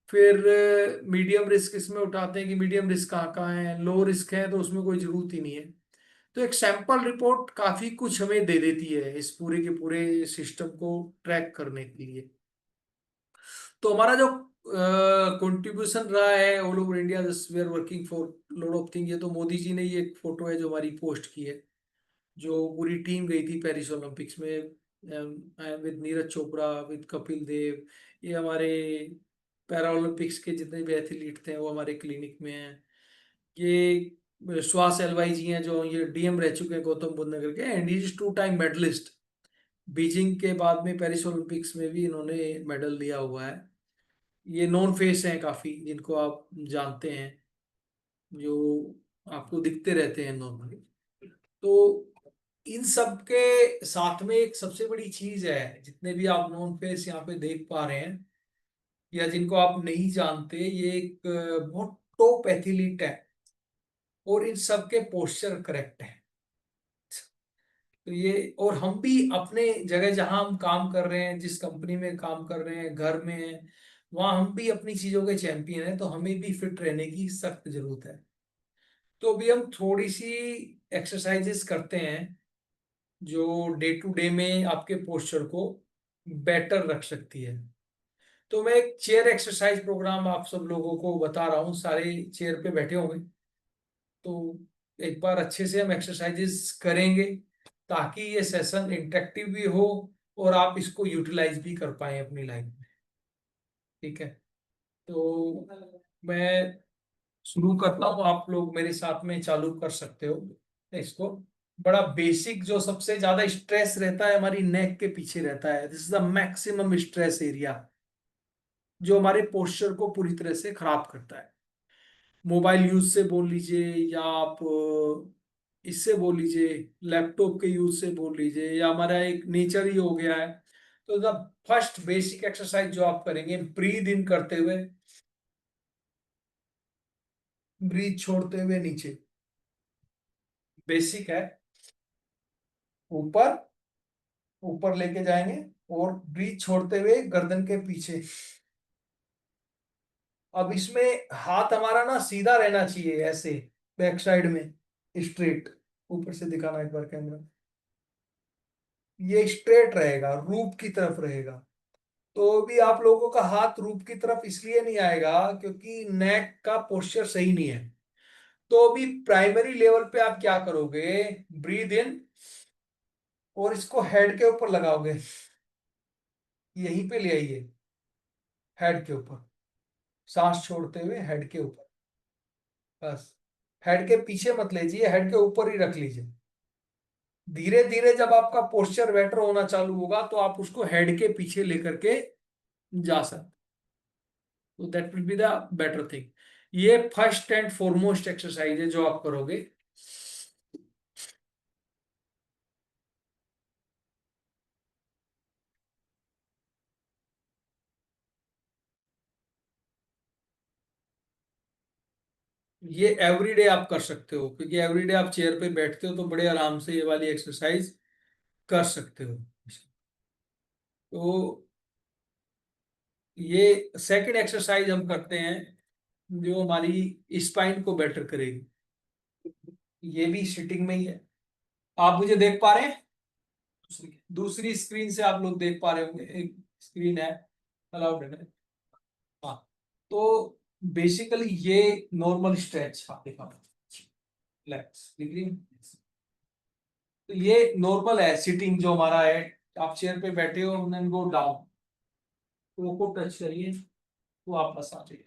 फिर मीडियम रिस्क इसमें उठाते हैं कि मीडियम रिस्क कहाँ कहाँ है, लो रिस्क है तो उसमें कोई जरूरत ही नहीं है। तो एक सैंपल रिपोर्ट काफी कुछ हमें दे देती है इस पूरे के पूरे सिस्टम को ट्रैक करने के लिए। तो हमारा जो कंट्रीब्यूशन रहा है all over India, we are working for lot of thing. ये तो मोदी जी ने, ये एक फोटो है जो हमारी पोस्ट की है, जो पूरी टीम गई थी पेरिस ओलंपिक्स में, विद नीरज चोपड़ा, विद कपिल देव। ये हमारे पैरा ओलंपिक्स के जितने भी एथलीट थे वो हमारे क्लिनिक में हैं। ये श्वास एलवाई जी हैं जो ये डीएम रह चुके हैं गौतम बुद्ध नगर के, and is 2 time medalist. Beijing के बाद में पेरिस ओलंपिक्स में भी इन्होंने मेडल लिया हुआ है। ये नॉन फेस हैं काफी, जिनको आप जानते हैं, जो आपको दिखते रहते हैं नॉर्मली। तो इन सब के साथ में एक सबसे बड़ी चीज है, जितने भी आप नॉन फेस यहाँ पे देख पा रहे हैं या जिनको आप नहीं जानते, ये एक बहुत टॉप एथलीट है और इन सब के पोस्चर करेक्ट है। तो ये, और हम भी अपने जगह जहां हम काम कर रहे हैं, जिस कंपनी में काम कर रहे हैं, घर में हैं, वहां हम भी अपनी चीजों के चैंपियन हैं, तो हमें भी फिट रहने की सख्त जरूरत है। तो अभी हम थोड़ी सी एक्सरसाइजेस करते हैं जो डे टू डे में आपके पोस्चर को बेटर रख सकती है। तो मैं एक चेयर एक्सरसाइज प्रोग्राम आप सब लोगों को बता रहा हूँ, सारे चेयर पे बैठे होंगे, तो एक बार अच्छे से हम एक्सरसाइजेस करेंगे ताकि ये सेशन इंटरेक्टिव भी हो और आप इसको यूटिलाइज भी कर पाए अपनी लाइफ में। ठीक है, तो मैं शुरू करता हूँ, आप लोग मेरे साथ में चालू कर सकते हो इसको। बड़ा बेसिक, जो सबसे ज्यादा स्ट्रेस रहता है हमारी नेक के पीछे रहता है, this is the maximum stress area, जो हमारे पोस्चर को पूरी तरह से खराब करता है। मोबाइल यूज से बोल लीजिए, या आप इससे बोल लीजिए, लैपटॉप के यूज से बोल लीजिए, या हमारा एक नेचर ही हो गया है। तो द फर्स्ट बेसिक एक्सरसाइज जो आप करेंगे, ब्रीद इन करते हुए, ब्रीथ छोड़ते हुए नीचे, बेसिक है। ऊपर, ऊपर लेके जाएंगे और ब्रीथ छोड़ते हुए गर्दन के पीछे। अब इसमें हाथ हमारा ना सीधा रहना चाहिए, ऐसे बैक साइड में स्ट्रेट। ऊपर से दिखाना एक बार कैमरा, ये स्ट्रेट रहेगा, रूप की तरफ रहेगा। तो भी आप लोगों का हाथ रूप की तरफ इसलिए नहीं आएगा क्योंकि नेक का पोस्चर सही नहीं है। तो भी प्राइमरी लेवल पे आप क्या करोगे, ब्रीद इन और इसको हेड के ऊपर लगाओगे, यहीं पे ले आइए, हेड के ऊपर, सांस छोड़ते हुए हेड के ऊपर, बस। हेड के पीछे मत लीजिए, हेड के ऊपर ही रख लीजिए। धीरे धीरे जब आपका पोस्चर बेटर होना चालू होगा तो आप उसको हेड के पीछे लेकर के जा सकते, तो that will be the better thing. ये फर्स्ट एंड फॉरमोस्ट एक्सरसाइज है जो आप करोगे। ये एवरीडे आप कर सकते हो, क्योंकि एवरीडे आप चेयर पे बैठते हो तो बड़े आराम से ये वाली एक्सरसाइज कर सकते हो। तो ये सेकंड एक्सरसाइज हम करते हैं जो हमारी स्पाइन को बेटर करेगी। ये भी सिटिंग में ही है, आप मुझे देख पा रहे हैं? दूसरी स्क्रीन से आप लोग देख पा रहे होंगे, एक स्क्रीन है, अलाउड है। हाँ, तो बेसिकली ये नॉर्मल स्ट्रेच आप दिखा, लेग्स दिख रही है? तो ये नॉर्मल है सिटिंग जो हमारा है, आप चेयर पे बैठे हो, देन गो डाउन, को टच करिए तो वापस आ जाइए।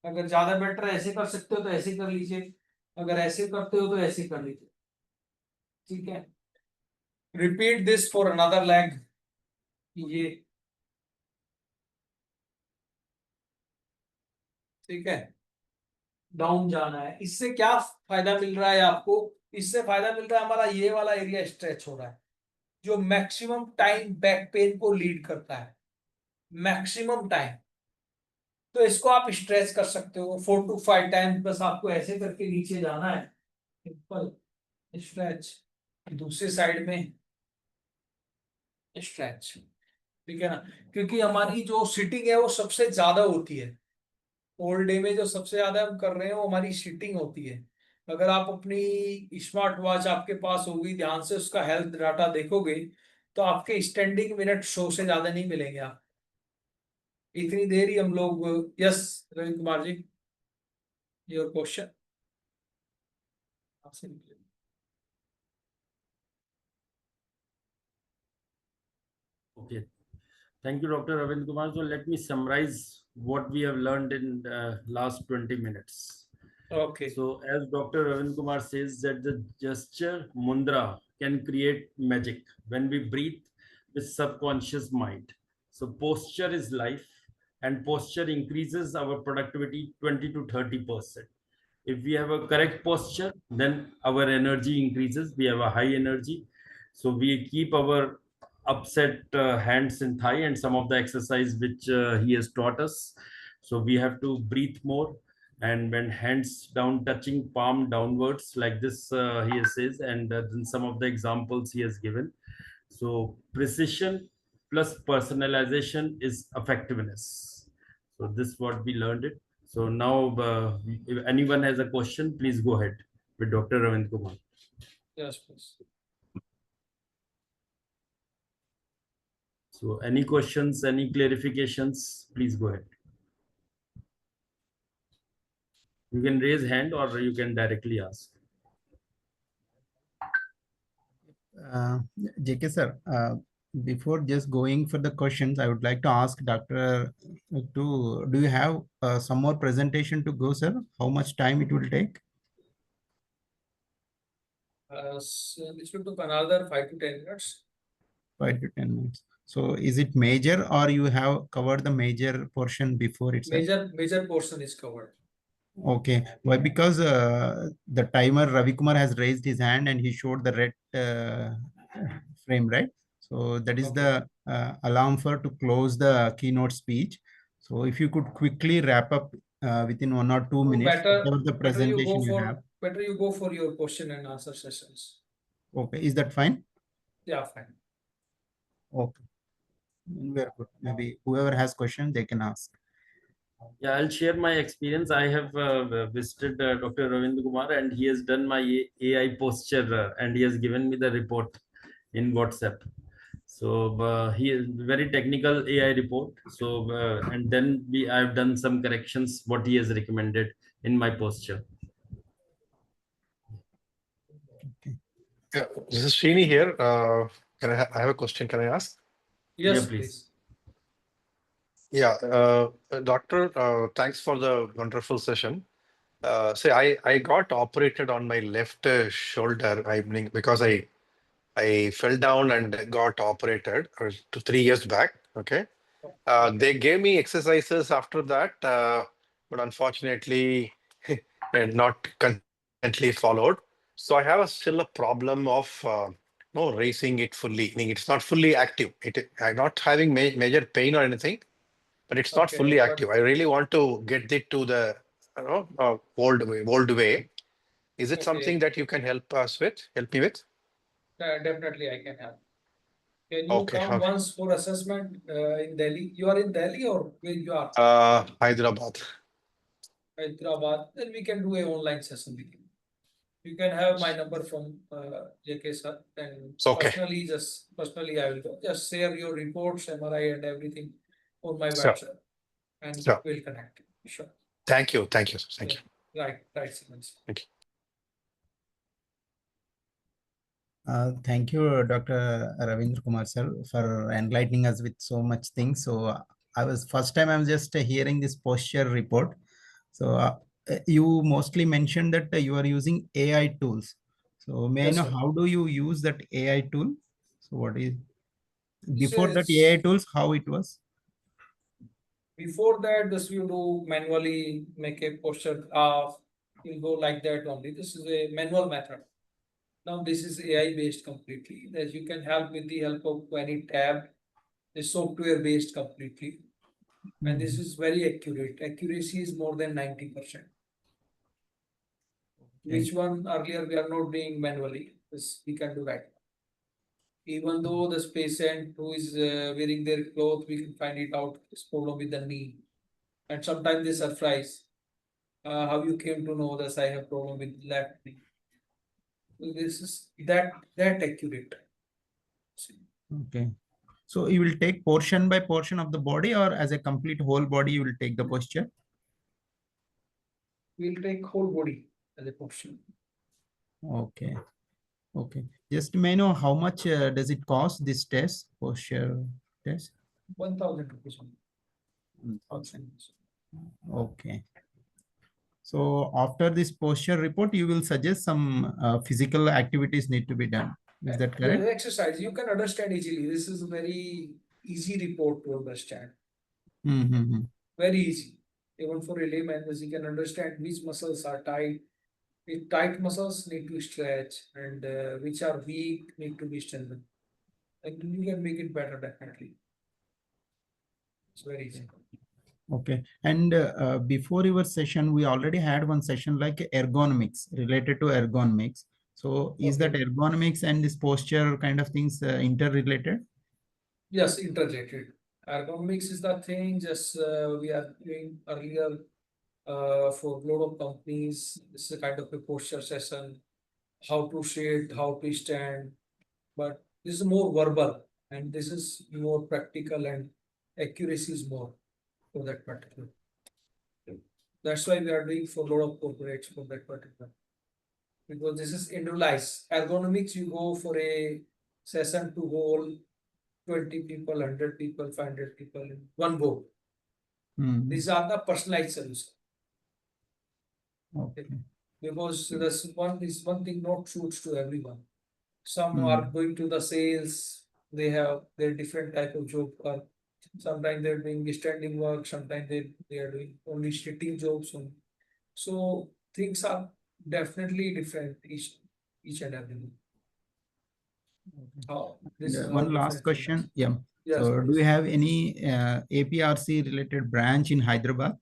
अगर ज्यादा बेटर ऐसे कर सकते हो तो ऐसे कर लीजिए, अगर ऐसे करते हो तो ऐसे कर लीजिए। ठीक है, repeat this for another leg. ये ठीक है, डाउन जाना है। इससे क्या फायदा मिल रहा है आपको? इससे फायदा मिल रहा है हमारा ये वाला एरिया स्ट्रेच हो रहा है, जो मैक्सिमम टाइम बैक पेन को लीड करता है, मैक्सिमम टाइम। तो इसको आप स्ट्रेच कर सकते हो 4 to 5 टाइम्स, बस आपको ऐसे करके नीचे जाना है, सिंपल स्ट्रेच, दूसरी साइड में स्ट्रेच। ठीक है ना, क्योंकि हमारी जो सिटिंग है वो सबसे ज्यादा होती है, ऑल डे में जो सबसे ज्यादा हम कर रहे हैं वो हमारी सिटिंग होती है। अगर आप अपनी स्मार्ट वॉच आपके पास होगी, ध्यान से उसका हेल्थ डाटा देखोगे, तो आपके स्टैंडिंग मिनट 100 से ज्यादा नहीं मिलेंगे आप। इतनी देर ही हम लोग। Yes Ravi Kumar ji, your question आपसे निकले। Okay. Thank you, Dr. Ravind Kumar. So let me summarize what we have learned in last 20 minutes. Okay. So as Dr. Ravind Kumar says that the gesture mudra can create magic when we breathe with subconscious mind. So posture is life, and posture increases our productivity 20 to 30%. If we have a correct posture, then our energy increases. We have a high energy. So we keep our upset hands and thigh and some of the exercise which he has taught us. So we have to breathe more, and when hands down touching palm downwards like this, he says, and then some of the examples he has given. So precision plus personalization is effectiveness. So this is what we learned it. So now if anyone has a question, please go ahead with Dr. Ravind Kumar. Yes, please. So any questions, any clarifications, please go ahead. You can raise hand or you can directly ask. JK sir, before just going for the questions, I would like to ask Dr. to, do you have some more presentation to go, sir? How much time it will take? So this will take another 5 to 10 minutes. 5 to 10 minutes. So is it major, or you have covered the major portion before itself? Major portion is covered. Okay. Why? Because the timer Ravi Kumar has raised his hand and he showed the red frame, right? So that is Okay. the alarm for to close the keynote speech. So if you could quickly wrap up within 1 or 2 So minutes, whatever the better you presentation go you for have. better you go for your question and answer sessions. Okay. Is that fine? Yeah, fine. Okay. Very good. Maybe whoever has questions, they can ask. Yeah, I'll share my experience. I have visited Dr. Ravind Kumar, and he has done my AI posture and he has given me the report in WhatsApp. So he is very technical AI report. So and then I've done some corrections what he has recommended in my posture. Okay. Yeah, this is Srini here. I have a question. Can I ask? Yes, Yeah, please. please. Yeah, doctor, thanks for the wonderful session. Say, I got operated on my left shoulder, I mean, because I fell down and got operated 3 years back. Okay. They gave me exercises after that, but unfortunately, not consistently followed. So I have still a problem of no raising it fully. Meaning it's not fully active. I'm not having major pain or anything, but it's not Okay, fully but active. I really want to get it to the old way. Is it something okay, that you can help me with? definitely I can help. Can you Okay, come okay. once for assessment in Delhi? You are in Delhi or where you are? Hyderabad. Hyderabad. Then we can do a online session with you. You can have my number from JK sir, and Okay, personally I will go. Just share your reports, MRI and everything on my sure, WhatsApp, and sure. we'll connect. Sure. Thank you, sir. Thank Yeah. you. Right, Siemens. Thank you. Thank you, Dr. Ravindra Kumar sir, for enlightening us with so much things. So first time I'm just hearing this posture report. So you mostly mentioned that you are using AI tools. So may I Yes, know sir. how do you use that AI tool? So what is before that Says- AI tools, how it was? Before that, this you do manually make a posture graph. You'll go like that only. This is a manual method. Now this is AI based completely. That you can help with the help of any tab. It's software based completely. And this is very accurate. Accuracy is more than 90%. Which one earlier we are not doing manually. This we can do right. Even though this patient who is wearing their clothes, we can find it out. It's problem with the knee. And sometimes they surprise. how you came to know that I have problem with left knee. So this is that accurate. Okay. So you will take portion by portion of the body, or as a complete whole body, you will take the posture? We'll take whole body as a portion. Okay. Okay. Just may I know how much does it cost, this test, posture test? 1,000 rupees. 1,000. Okay. So after this posture report, you will suggest some physical activities need to be done. Is that Yeah, correct? exercise. You can understand easily. This is a very easy report to understand. Mm-hmm. Very easy. Even for a layman, as you can understand which muscles are tight. If tight muscles need to stretch and which are weak need to be strengthened. And you can make it better definitely. It's very easy. Okay. And before your session, we already had one session like ergonomics, related to ergonomics. So is that Okay. ergonomics and this posture kind of things interrelated? Yes, interjected. Ergonomics is the thing. Just we are doing earlier for a lot of companies. This is a kind of a posture session. How to sit, how to stand. But this is more verbal, and this is more practical, and accuracy is more for that particular. That's why we are doing for a lot of corporates for that particular. Because this is individualized. Ergonomics, you go for a session to hold 20 people, 100 people, 500 people in one go. Mm. These are the personalized solutions. Okay. Because this one thing not suits to everyone. Some Mm. are going to the sales, they have their different type of job. Sometimes they're doing standing work, sometimes they are doing only sitting jobs. So things are definitely different each and every day. How this is how One last different things. question. Yeah. Yes, So do please. you have any APRC related branch in Hyderabad?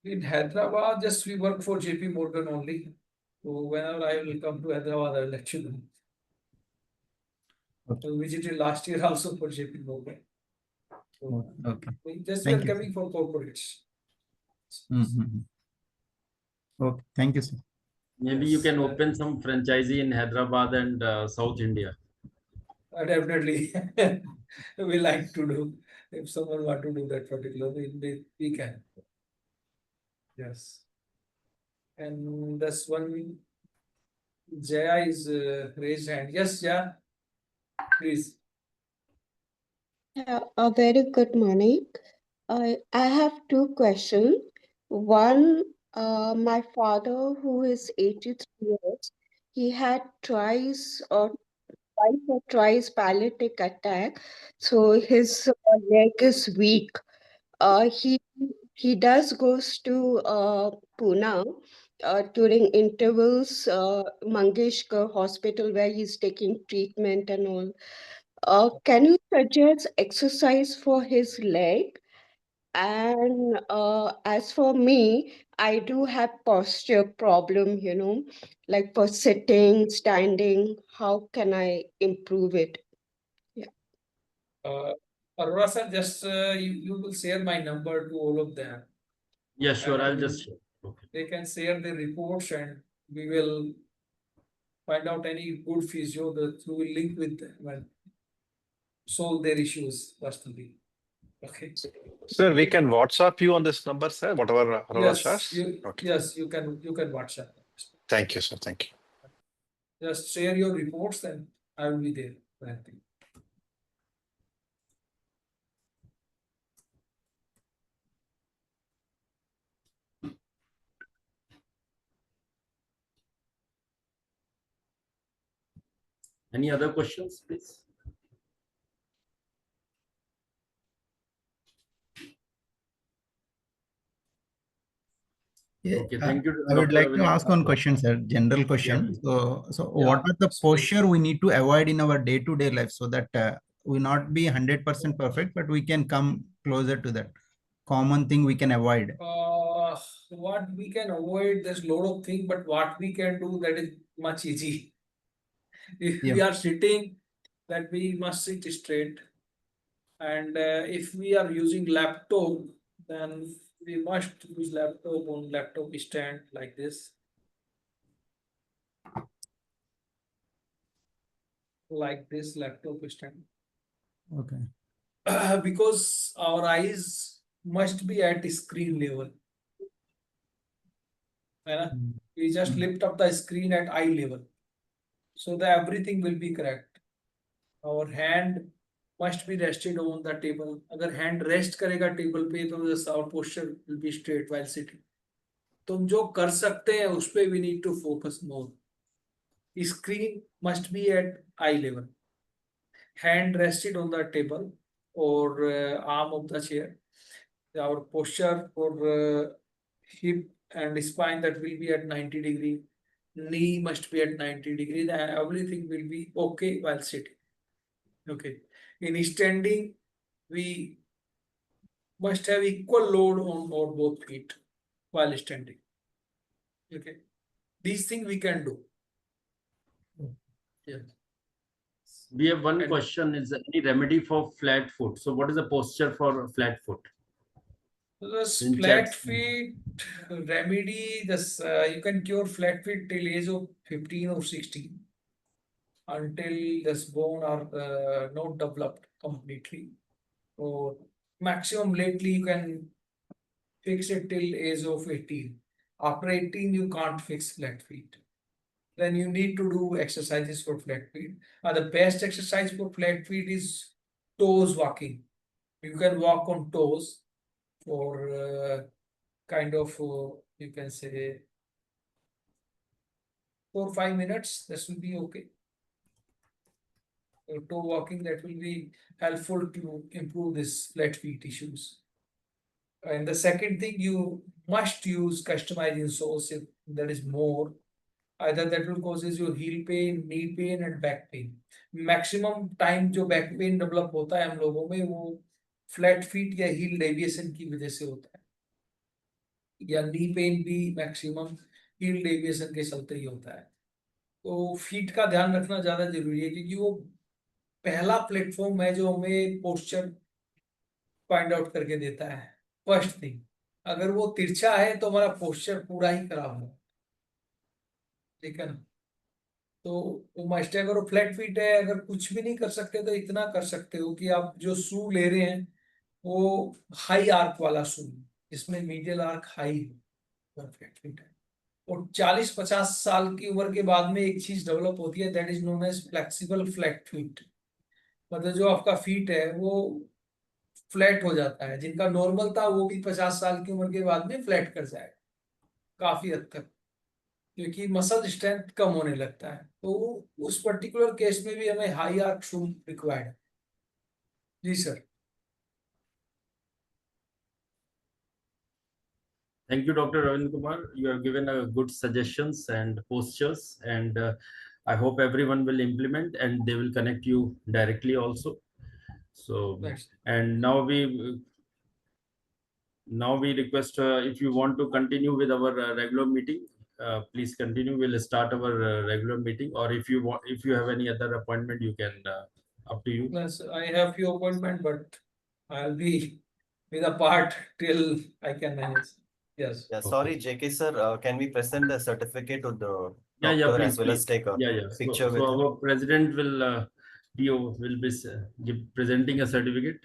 In Hyderabad, just we work for JP Morgan only. So whenever I will come to Hyderabad, I'll let you know. Okay. I visited last year also for JP Morgan. So Okay. we just Thank were you. coming for corporates. Mm-hmm. Okay. Thank you, sir. Maybe you Yes, can open some franchisee in Hyderabad and South India. definitely. We like to do. If someone want to do that particular, we can. Yes. And that's one. Jaya is raised hand. Yes, Jaya, please. Yeah, a very good morning. I have two questions. One, my father, who is 83 years, he had twice paralytic attack, so his leg is weak. He does goes to Pune during intervals, Mangeshkar Hospital, where he's taking treatment and all. Can you suggest exercise for his leg? And as for me, I do have posture problem, like for sitting, standing. How can I improve it? Yeah. Arora sir, just you will share my number to all of them. Yeah, sure. I'll And just share. Okay. they can share the reports and we will find out any good physio that we will link with them and solve their issues personally. Okay. Sir, we can WhatsApp you on this number, sir, whatever Aurora Yes, shares. Okay. yes, you can WhatsApp. Thank you, sir. Thank you. Just share your reports and I will be there. Thank you. Any other questions, please? Yeah, Okay, thank you, I would Dr. like to Ravindra. ask one question, sir. General Yeah, question. please. So Yeah, what are the please. posture we need to avoid in our day-to-day life so that we not be 100% perfect, but we can come closer to that common thing we can avoid? What we can avoid, there's a lot of things, but what we can do that is much easy. If Yeah. we are sitting, that we must sit straight. And if we are using laptop, Then we must use laptop on laptop stand like this. Like this laptop stand. Okay. Because our eyes must be at screen level. है Mm. We just Mm. lift up the screen at eye level. So that everything will be correct. Our hand must be rested on the table. अगर hand rest करेगा table पे तो this our posture will be straight while sitting. तुम जो कर सकते हैं उस पे we need to focus more. Screen must be at eye level. Hand rested on the table or arm of the chair. Our posture for hip and spine that will be at 90 degree. Knee must be at 90 degree. Then everything will be okay while sitting. Okay. In standing, we must have equal load on both feet while standing. Okay. These things we can do. Yeah. We have one And- question: is there any remedy for flat foot? So, what is the posture for flat foot? This In flat chat. feet remedy, this you can cure flat feet till age of 15 or 16 until this bone are not developed completely. Or maximum lately you can fix it till age of 18. After 18 you can't fix flat feet. Then you need to do exercises for flat feet. The best exercise for flat feet is toes walking. You can walk on toes for kind of you can say 4 or 5 minutes. This will be okay. Toe walking that will be helpful to improve this flat feet issues. And the second thing, you must use customizing soles if there is more. Either that will causes you heel pain, knee pain and back pain. Maximum time जो back pain develop होता है हम लोगों में वो flat feet या heel deviation की वजह से होता है या knee pain भी maximum heel deviation के चलते ही होता है तो feet का ध्यान रखना ज्यादा जरूरी है क्योंकि वो पहला प्लेटफॉर्म है जो हमें पोस्चर फाइंड आउट करके देता है फर्स्ट थिंग अगर वो तिरछा है तो हमारा पोस्चर पूरा ही खराब हो ठीक है ना तो वो मस्ट है अगर वो फ्लैट फीट है अगर कुछ भी नहीं कर सकते तो इतना कर सकते हो कि आप जो शू ले रहे हैं वो हाई आर्क वाला शू जिसमें मीडियल आर्क हाई है फ्लैट फीट है और 40-50 साल की उम्र के बाद में एक चीज डेवलप होती है that is known as flexible flat feet मतलब जो आपका फीट है वो फ्लैट हो जाता है जिनका नॉर्मल था वो भी 50 साल की उम्र के बाद में फ्लैट कर जाएगा काफी हद तक क्योंकि मसल स्ट्रेंथ कम होने लगता है तो उस पर्टिकुलर केस में भी हमें हाई आर्क शू रिक्वायर्ड है जी sir Thank you, Dr. Ravindra Kumar. You have given a good suggestions and postures, and I hope everyone will implement and they will connect you directly also. So, Thanks. and now we request if you want to continue with our regular meeting, please continue. We'll start our regular meeting, or if you have any other appointment, you can up to you. Yes, I have few appointment but I'll be with a part till I can manage. Yes. Yeah, sorry, JK sir, can we present the certificate to the Yeah, doctor please, as well as please. take a Yeah. picture So with him? our president will PO will be presenting a certificate.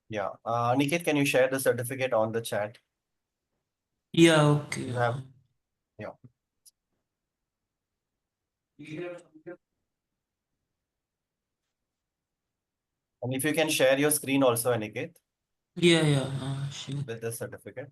Yeah. Aniket, can you share the certificate on the chat? Yeah, okay. You have, yeah. And if you can share your screen also, Aniket, Yeah, sure. with the certificate.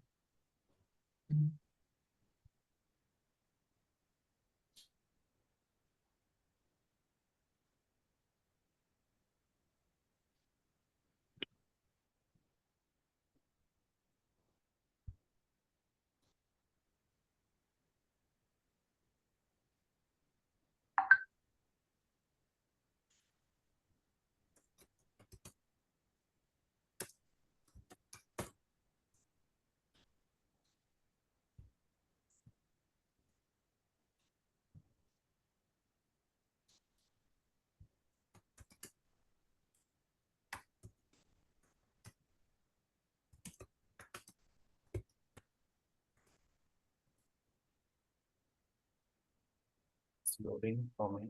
It's loading for me.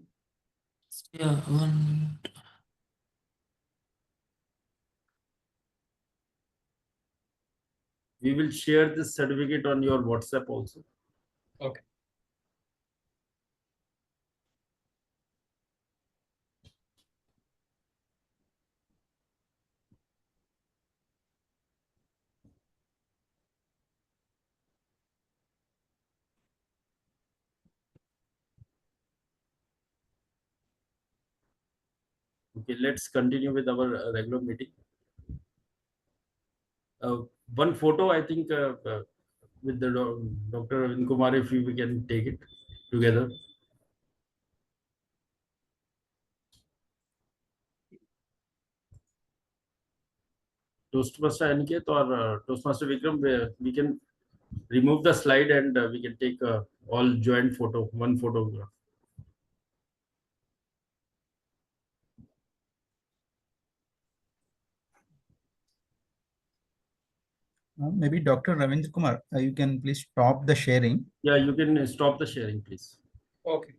Yeah, 1 minute. We will share this certificate on your WhatsApp also. Okay. Okay, let's continue with our regular meeting. One photo, I think, with the Dr. Ravin Kumar, if we can take it together. Toastmaster Aniket or Toastmaster Vikram, we can remove the slide and we can take all joint photo, one photograph. Maybe Dr. Ravindra Kumar, you can please stop the sharing. Yeah, you can stop the sharing, please. Okay.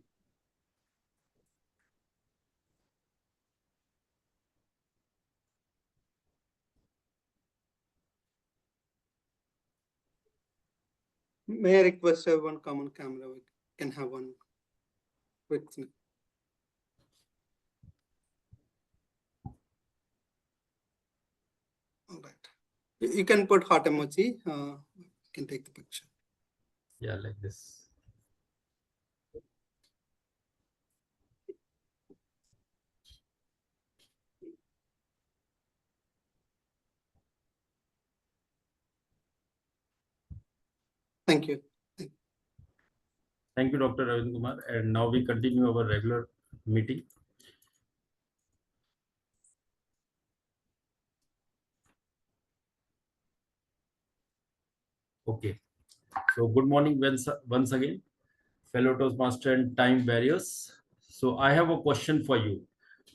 May I request one common camera? We can have one quick snap. All right. You can put heart emoji. You can take the picture. Yeah, like this. Thank you. Thank you, Dr. Ravin Kumar. And now we continue our regular meeting. Okay. So good morning once again, fellow Toastmaster and time barriers. So I have a question for you.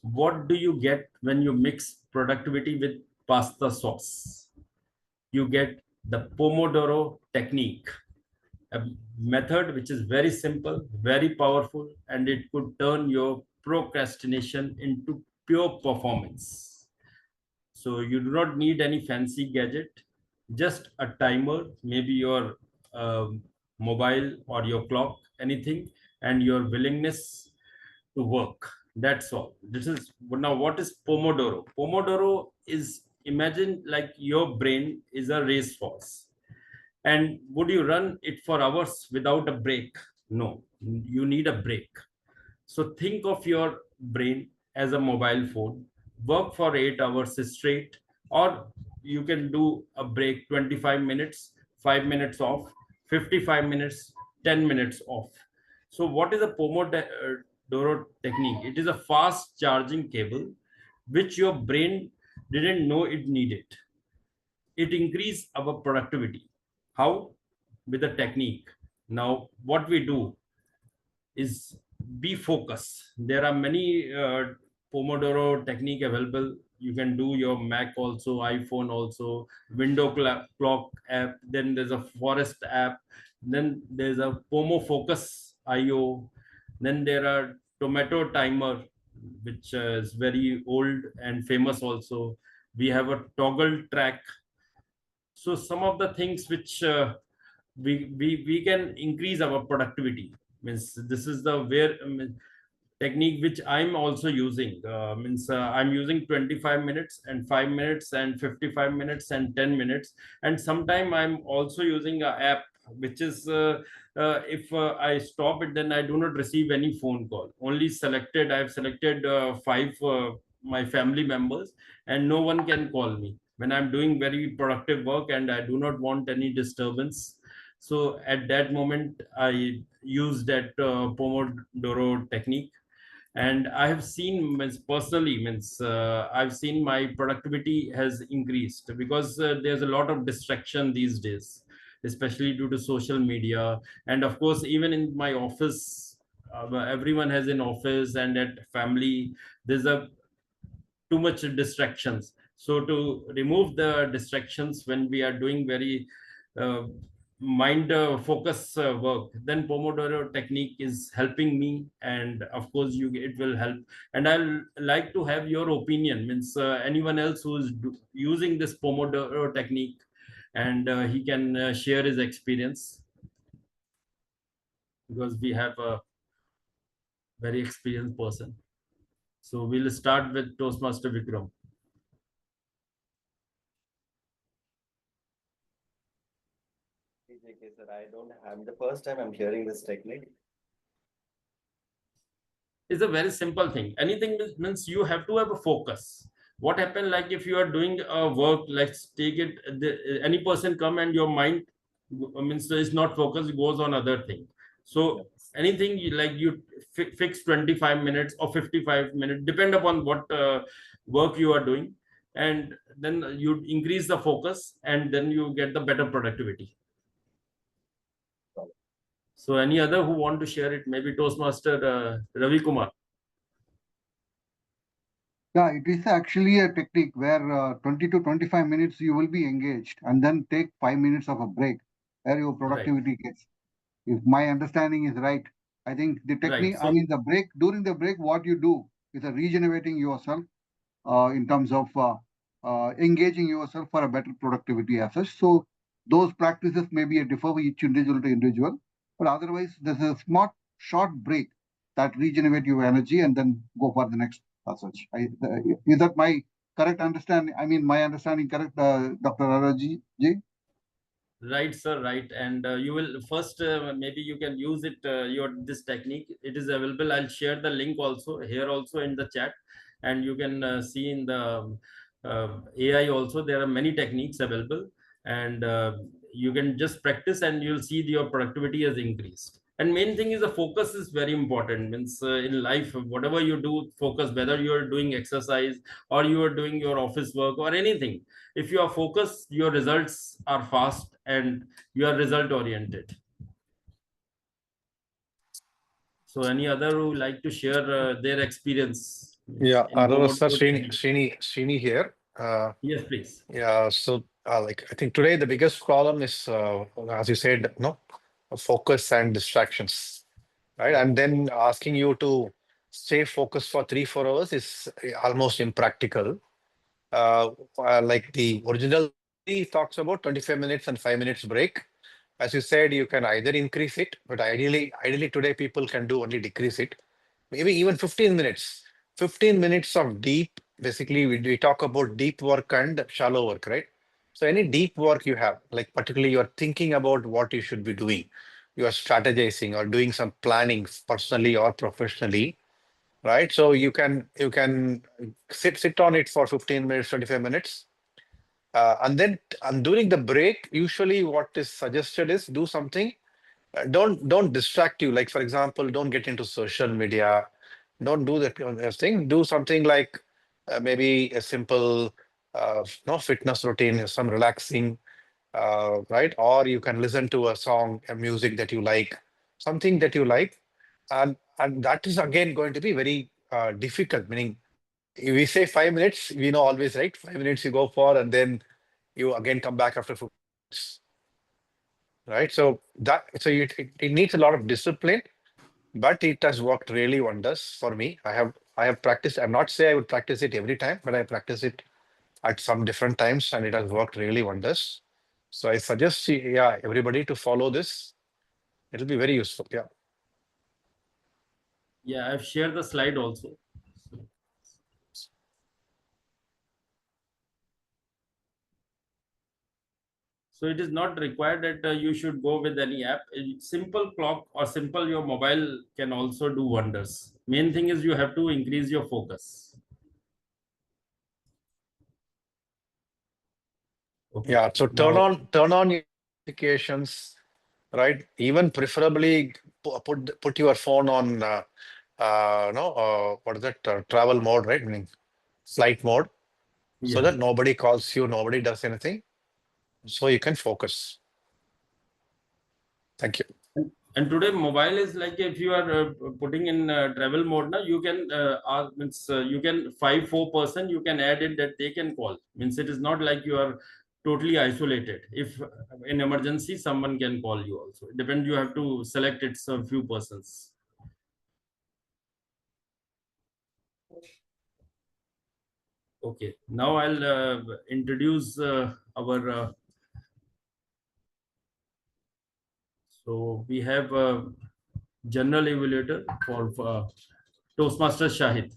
What do you get when you mix productivity with pasta sauce? You get the Pomodoro technique, a method which is very simple, very powerful, and it could turn your procrastination into pure performance. So you do not need any fancy gadget, just a timer, maybe your mobile or your clock, anything, and your willingness to work. That's all. This is now what is Pomodoro? Pomodoro is, imagine like your brain is a racehorse. And would you run it for hours without a break? No, you need a break. So think of your brain as a mobile phone, work for 8 hours straight, or you can do a break 25 minutes, 5 minutes off, 55 minutes, 10 minutes off. So, what is a Pomodoro technique? It is a fast charging cable which your brain didn't know it needed. It increased our productivity. How? With a technique. Now, what we do is be focused. There are many Pomodoro technique available. You can do your Mac also, iPhone also, window clock app. Then there's a forest app. Then there's a Pomo Focus IO. Then there are tomato timer, which is very old and famous also. We have a toggle track. So some of the things which we can increase our productivity, means this is the where technique which I'm also using, means I'm using 25 minutes and 5 minutes and 55 minutes and 10 minutes, and sometime I'm also using a app which is if I stop it, then I do not receive any phone call. Only selected, I've selected five my family members, and no one can call me when I'm doing very productive work and I do not want any disturbance. So at that moment I use that Pomodoro technique, and I have seen, means personally, means I've seen my productivity has increased, because there's a lot of distraction these days, especially due to social media. And of course, even in my office, everyone has an office, and at family there's a too much distractions. So to remove the distractions when we are doing very uh, mind focus work, then Pomodoro technique is helping me, and of course it will help. And I'll like to have your opinion, means anyone else who is using this Pomodoro technique, and he can share his experience, because we have a very experienced person. So we'll start with Toastmaster Vikram. JK sir, I'm the first time I'm hearing this technique. Is a very simple thing. Anything means you have to have a focus. What happen, like if you are doing a work, let's take it, any person come and your mind means is not focused, goes on other thing. So anything like you fix 25 minutes or 55 minutes, depend upon what work you are doing, and then you increase the focus, and then you get the better productivity. So any other who want to share it, maybe Toastmaster Ravi Kumar. Yeah, it is actually a technique where 20 to 25 minutes you will be engaged and then take 5 minutes of a break where your productivity gets. If my understanding is right, I think the technique, Right. So, the break, during the break, what you do is regenerating yourself in terms of engaging yourself for a better productivity as such. So those practices may be a differ with each individual to individual, but otherwise there's a smart short break that regenerate your energy and then go for the next as such. Is that my correct understanding? I mean, my understanding correct, Dr. Araji ji? right, sir, right. And you will first maybe you can use it your this technique. It is available. I'll share the link also here also in the chat, and you can see in the AI also. There are many techniques available, and you can just practice, and you'll see your productivity has increased. And main thing is the focus is very important. Means in life, whatever you do, focus. Whether you are doing exercise or you are doing your office work or anything, if you are focused, your results are fast and you are result oriented. So any other who like to share their experience Yeah, in Sir, Pomodoro Srini, technique? Srini here. Yes, please. Yeah, so like I think today the biggest problem is, as you said, no, focus and distractions, right? And then asking you to stay focused for 3, 4 hours is almost impractical. Uh, like the original theory talks about 25 minutes and 5 minutes break. As you said, you can either increase it, but ideally today people can do only decrease it. Maybe even 15 minutes. 15 minutes of deep, basically we talk about deep work and shallow work, right? So any deep work you have, like particularly you're thinking about what you should be doing, you are strategizing or doing some planning personally or professionally, right? So you can sit on it for 15 minutes, 25 minutes. And during the break, usually what is suggested is do something. Don't distract you. Like for example, don't get into social media. Don't do that kind of thing. Do something like maybe a simple no fitness routine, some relaxing, right? Or you can listen to a song, a music that you like, something that you like, and that is again going to be very difficult. Meaning, if we say 5 minutes, we know always, right? 5 minutes you go for, and then you again come back after 15 minutes, right? So it needs a lot of discipline, but it has worked really wonders for me. I have practiced. I'm not say I would practice it every time, but I practice it at some different times, and it has worked really wonders. So I suggest, yeah, everybody to follow this. It'll be very useful. Yeah. Yeah, I've shared the slide also. So it is not required that you should go with any app. A simple clock or simple your mobile can also do wonders. Main thing is you have to increase your focus. Okay. Yeah. So Now, turn on your notifications, right? Even preferably put your phone on no what is that travel mode, right? Meaning flight mode, so yeah. that nobody calls you, nobody does anything, so you can focus. Thank you. And today mobile is like, if you are putting in travel mode now, you can means you can 5-4 person you can add it that they can call. Means it is not like you are totally isolated. If in emergency, someone can call you also. It depends, you have to select it some few persons. Okay, now I'll introduce our so we have a general evaluator for Toastmasters Shahid.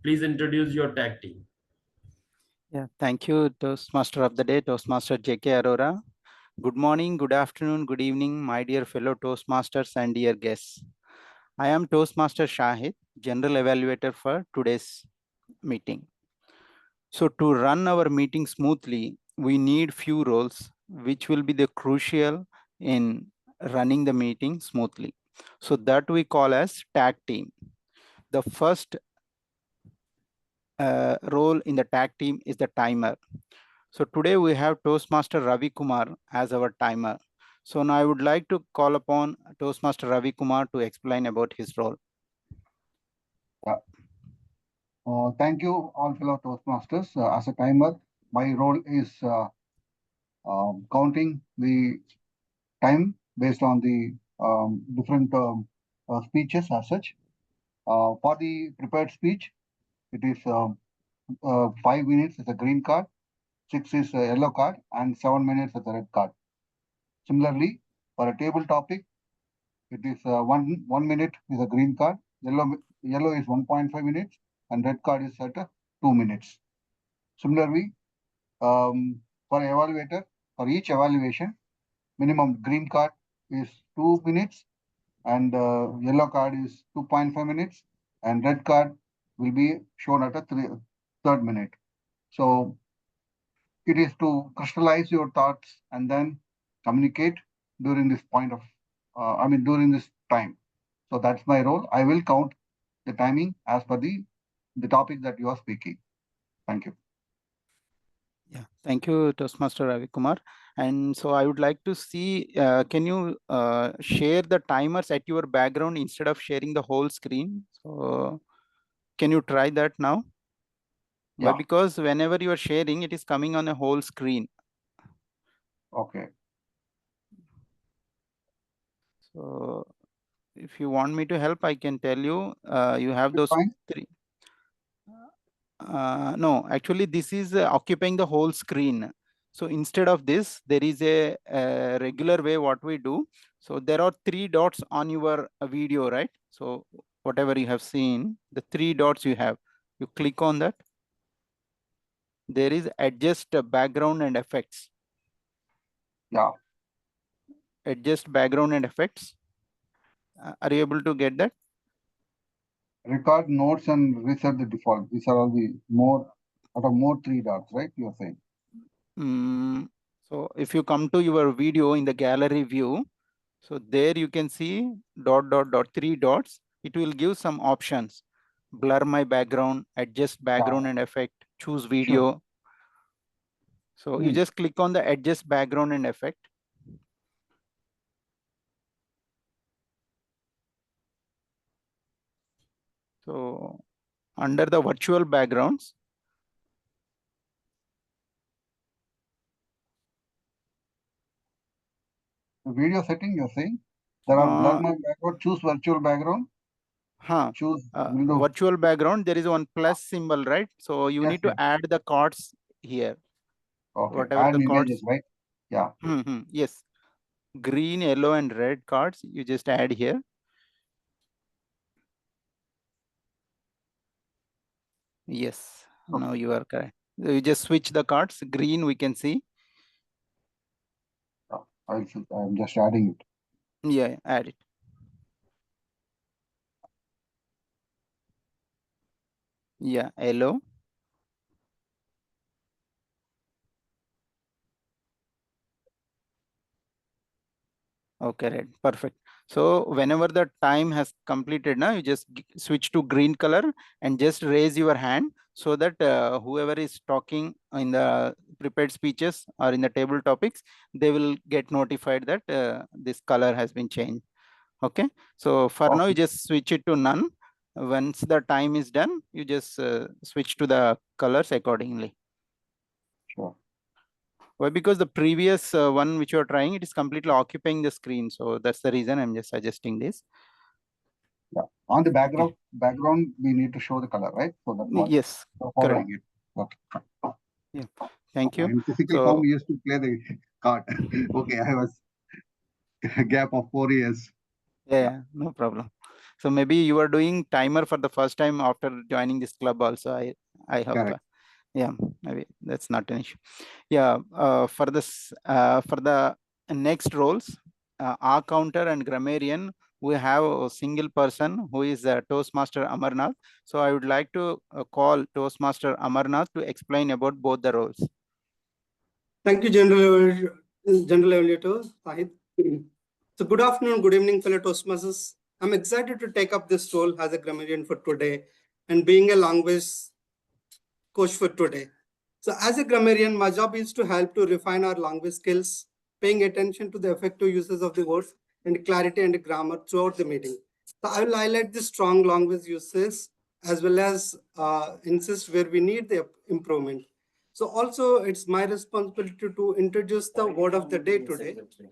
Please introduce your tag team. Yeah, thank you, Toastmaster of the Day, Toastmaster J.K. Arora. Good morning, good afternoon, good evening, my dear fellow Toastmasters and dear guests. I am Toastmaster Shahid, General Evaluator for today's meeting. So to run our meeting smoothly, we need few roles, which will be the crucial in running the meeting smoothly. So that we call as tag team. The first role in the tag team is the timer. So today we have Toastmaster Ravi Kumar as our timer. So now I would like to call upon Toastmaster Ravi Kumar to explain about his role. Thank you, all fellow Toastmasters. As a timer, my role is counting the time based on the different speeches as such. For the prepared speech, it is 5 minutes is a green card, 6 is a yellow card, and 7 minutes is a red card. Similarly, for a table topic, it is 1 minute is a green card, yellow is 1.5 minutes, and red card is at 2 minutes. Similarly, for evaluator, for each evaluation, minimum green card is 2 minutes, and yellow card is 2.5 minutes, and red card will be shown at a third minute. So it is to crystallize your thoughts and then communicate during this point of, during this time. So that's my role. I will count the timing as per the topic that you are speaking. Thank you. Yeah, thank you, Toastmaster Ravi Kumar. And so I would like to see, can you share the timers at your background instead of sharing the whole screen? So can you try that now? Yeah. Because whenever you are sharing, it is coming on a whole screen. Okay. So if you want me to help, I can tell you, you have those three. No, actually this is occupying the whole screen. So instead of this, there is a regular way what we do. So there are 3 dots on your video, right? So whatever you have seen, the 3 dots you have, you click on that. There is adjust background and effects. Yeah. Adjust background and effects. Are you able to get that? Record notes and reset the default. These are all the more 3 dots, right? You're saying. So if you come to your video in the gallery view, so there you can see dot, dot, dot, 3 dots. It will give some options. Blur my background, adjust background and effect, choose video. Sure. So you just click on the adjust background and effect. So under the virtual backgrounds, the video setting you're saying? There are blur my background, choose virtual background. Choose virtual background, there is one plus symbol, right? So you need to add the cards here. Okay. Whatever add the images, cards, right? Yeah. Yes. Green, yellow, and red cards, you just add here. Yes, now you are correct. You just switch the cards. Green, we can see. I'm just adding it. Yeah, add it. Yeah, yellow. Okay, red. Perfect. So whenever the time has completed, now you just switch to green color and just raise your hand so that whoever is talking in the prepared speeches or in the table topics, they will get notified that this color has been changed. Okay. So for now, you just switch it to none. Once the time is done, you just switch to the colors accordingly. Sure. Why? Because the previous one which you are trying, it is completely occupying the screen. So that's the reason I'm just suggesting this. Yeah. On the background, we need to show the color, right? So that's what. Yes, Following correct. it. Okay. Yeah. Thank you. In physical form, we used to play the card. Okay, I was gap of 4 years. Yeah, no problem. So maybe you are doing timer for the first time after joining this club also. I hope. Correct. Yeah, maybe that's not an issue. Yeah, for the next roles, R counter and grammarian, we have a single person who is Toastmaster Amarnath. So I would like to call Toastmaster Amarnath to explain about both the roles. Thank you, General Evaluator Sahid. So good afternoon, good evening, fellow Toastmasters. I'm excited to take up this role as a grammarian for today and being a language coach for today. So as a grammarian, my job is to help to refine our language skills, paying attention to the effective uses of the words and clarity and grammar throughout the meeting. So I will highlight the strong language uses as well as insist where we need the improvement. So also it's my responsibility to introduce the word of the day today. Okay.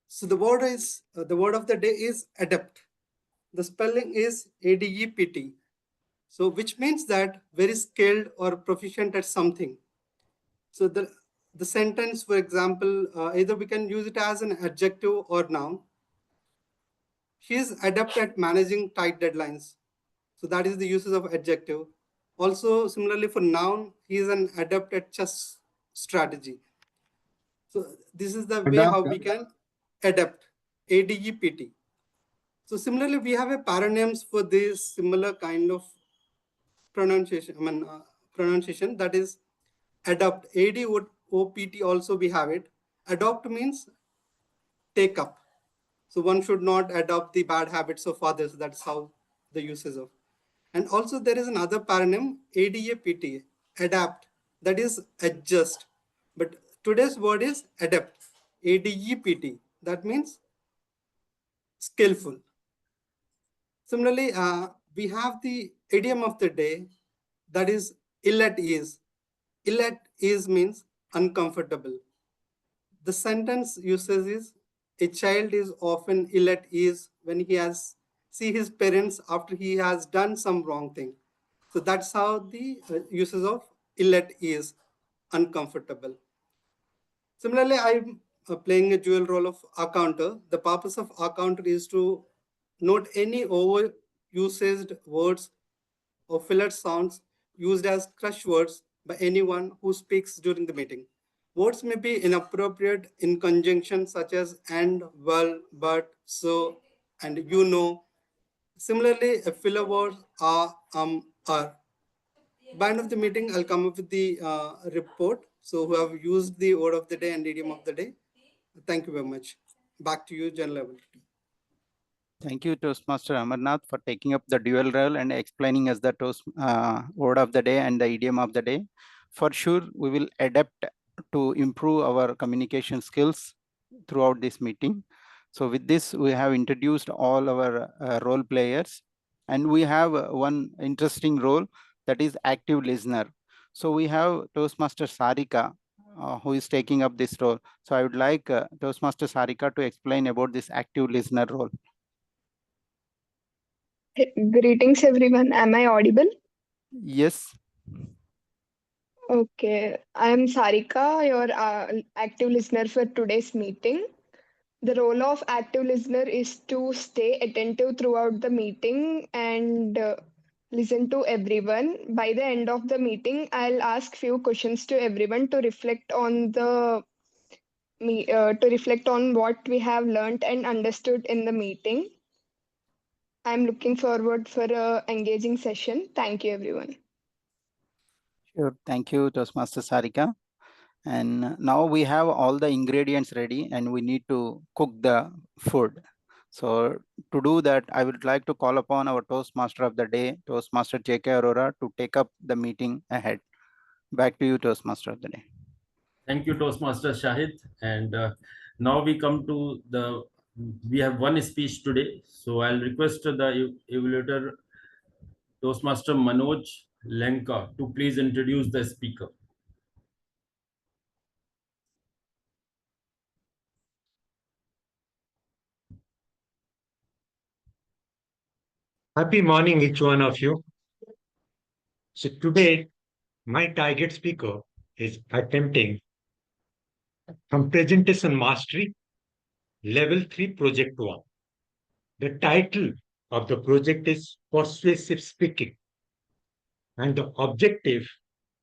So the word of the day is adept. The spelling is ADEPT. So which means that very skilled or proficient at something. So the sentence, for example, either we can use it as an adjective or noun. She is adept at managing tight deadlines. So that is the uses of adjective. Also, similarly for noun, he is an adept at chess strategy. So this is the way how we can adapt, ADEPT. So similarly, we have a paronyms for this similar kind of pronunciation. Pronunciation, that is adopt. ADOPT also we have it. Adopt means take up. So one should not adopt the bad habits of others. That's how the uses of. And also there is another paronym, ADAPT, adapt, that is adjust. But today's word is adapt, ADEPT, that means skillful. Similarly, we have the idiom of the day, that is ill at ease. Ill at ease means uncomfortable. The sentence usage is, a child is often ill at ease when he has see his parents after he has done some wrong thing. So that's how the uses of ill at ease, uncomfortable. Similarly, I'm playing a dual role of accounter. The purpose of accounter is to note any overused words or filler sounds used as crush words by anyone who speaks during the meeting. Words may be inappropriate in conjunction such as and, well, but, so, and you know. Similarly, a filler words are, are. By end of the meeting, I'll come up with the report. So who have used the word of the day and idiom of the day. Thank you very much. Back to you, General Level. Thank you, Toastmaster Amarnath, for taking up the dual role and explaining us the word of the day and the idiom of the day. For sure, we will adapt to improve our communication skills throughout this meeting. So with this, we have introduced all our role players, and we have one interesting role, that is active listener. So we have Toastmaster Sarika, who is taking up this role. So I would like Toastmaster Sarika to explain about this active listener role. Greetings, everyone. Am I audible? Yes. Okay. I am Sarika, your active listener for today's meeting. The role of active listener is to stay attentive throughout the meeting and listen to everyone. By the end of the meeting, I'll ask few questions to everyone to reflect on what we have learned and understood in the meeting. I'm looking forward for a engaging session. Thank you, everyone. Sure. Thank you, Toastmaster Sarika. And now we have all the ingredients ready and we need to cook the food. So to do that, I would like to call upon our Toastmaster of the day, Toastmaster J.K. Arora, to take up the meeting ahead. Back to you, Toastmaster of the day. Thank you, Toastmaster Shahid. And now we come to we have one speech today. So I'll request the evaluator, Toastmaster Manoj, Lenka to please introduce the speaker. Happy morning, each one of you. So today, my target speaker is attempting from presentation mastery, level 3, project 1. The title of the project is persuasive speaking, and the objective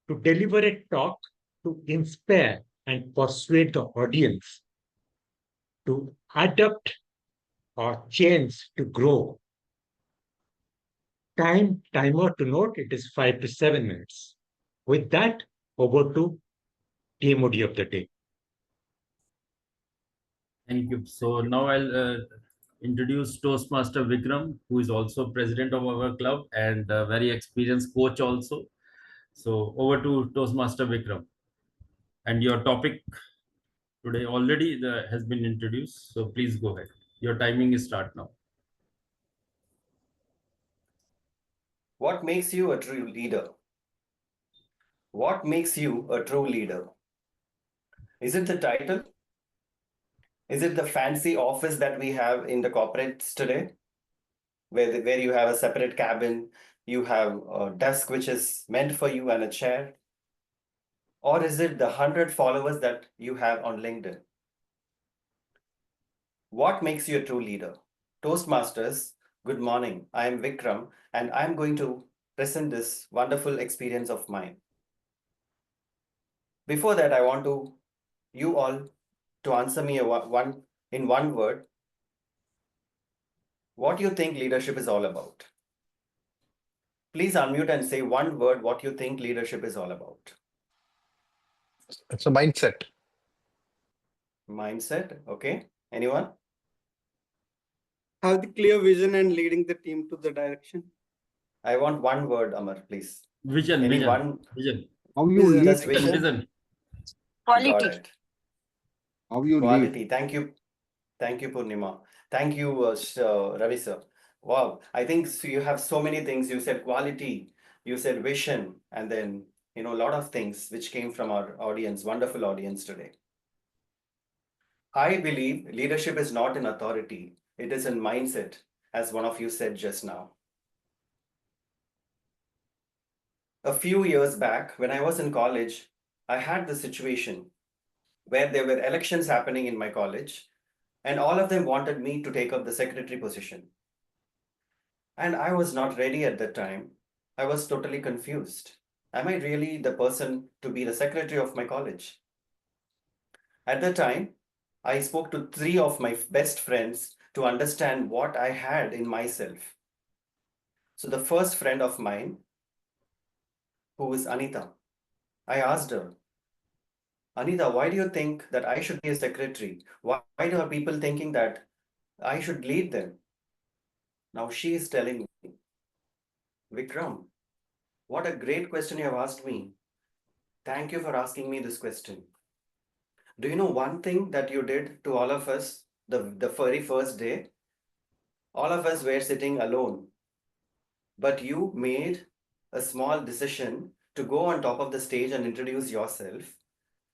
to deliver a talk to inspire and persuade the audience to adapt or change to grow. Timer to note, it is 5 to 7 minutes. With that, over to TMOD of the day. Thank you. So now I'll introduce Toastmaster Vikram, who is also president of our club and a very experienced coach also. So over to Toastmaster Vikram. And your topic today already has been introduced. So please go ahead. Your timing is start now. What makes you a true leader? What makes you a true leader? Is it the title? Is it the fancy office that we have in the corporates today? Where you have a separate cabin, you have a desk which is meant for you and a chair? Or is it the 100 followers that you have on LinkedIn? What makes you a true leader? Toastmasters, good morning. I am Vikram and I'm going to present this wonderful experience of mine. Before that, I want you all to answer me in one word. What you think leadership is all about? Please unmute and say one word what you think leadership is all about. It's a mindset. Mindset, okay? Anyone? Have the clear vision and leading the team to the direction. I want one word, Amar, please. Vision, Anyone? vision. How you lead, Just vision? Vision. Got Quality. it. how you lead. Quality. Thank you. Thank you, Purnima. Thank you, Ravi sir. Wow, I think so you have so many things. You said quality, you said vision, and then a lot of things which came from our audience, wonderful audience today. I believe leadership is not in authority, it is in mindset, as one of you said just now. A few years back, when I was in college, I had the situation where there were elections happening in my college, and all of them wanted me to take up the secretary position. And I was not ready at that time. I was totally confused. Am I really the person to be the secretary of my college? At that time, I spoke to 3 of my best friends to understand what I had in myself. So the first friend of mine, who is Anita, I asked her, Anita, why do you think that I should be a secretary? Why are people thinking that I should lead them? Now she is telling me, Vikram, what a great question you have asked me. Thank you for asking me this question. Do you know one thing that you did to all of us the very first day? All of us were sitting alone, but you made a small decision to go on top of the stage and introduce yourself,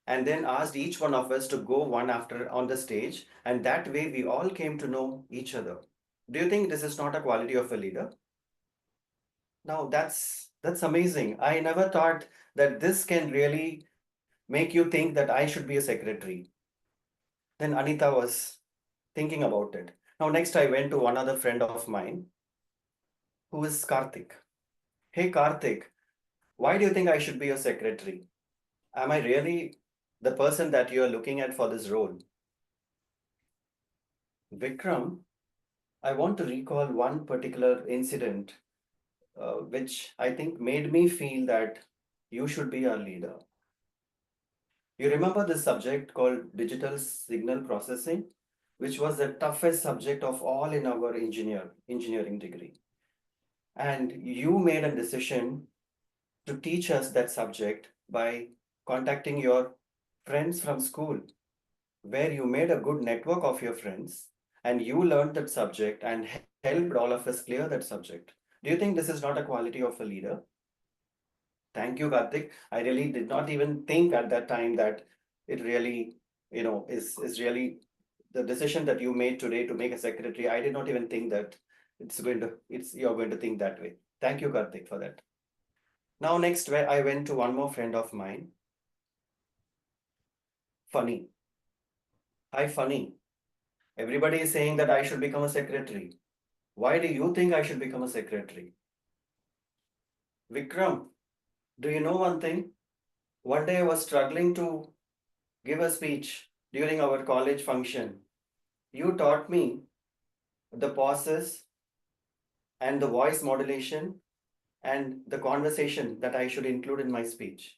and then asked each one of us to go one after on the stage, and that way we all came to know each other. Do you think this is not a quality of a leader? Now that's amazing. I never thought that this can really make you think that I should be a secretary. Then Anita was thinking about it. Now next I went to one other friend of mine who is Karthik. Hey Karthik, why do you think I should be your secretary? Am I really the person that you are looking at for this role? Vikram, I want to recall one particular incident which I think made me feel that you should be our leader. You remember this subject called digital signal processing, which was the toughest subject of all in our engineering degree. And you made a decision to teach us that subject by contacting your friends from school, where you made a good network of your friends and you learned that subject and helped all of us clear that subject. Do you think this is not a quality of a leader? Thank you, Karthik. I really did not even think at that time that it really, is really the decision that you made today to make a secretary. I did not even think that you're going to think that way. Thank you, Karthik, for that. Now, next, where I went to one more friend of mine, Funny. Hi, Funny. Everybody is saying that I should become a secretary. Why do you think I should become a secretary? Vikram, do you know one thing? One day I was struggling to give a speech during our college function. You taught me the pauses and the voice modulation and the conversation that I should include in my speech.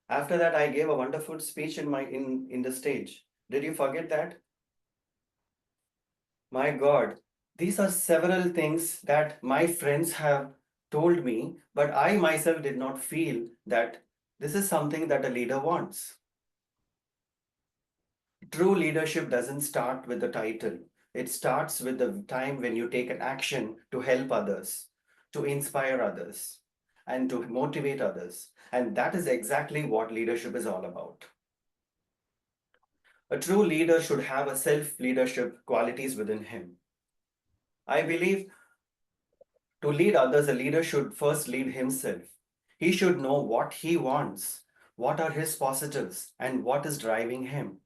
After that, I gave a wonderful speech in the stage. Did you forget that? My God, these are several things that my friends have told me, but I myself did not feel that this is something that a leader wants. True leadership doesn't start with the title. It starts with the time when you take an action to help others, to inspire others, and to motivate others. And that is exactly what leadership is all about. A true leader should have a self-leadership qualities within him. I believe to lead others, a leader should first lead himself. He should know what he wants, what are his positives, and what is driving him.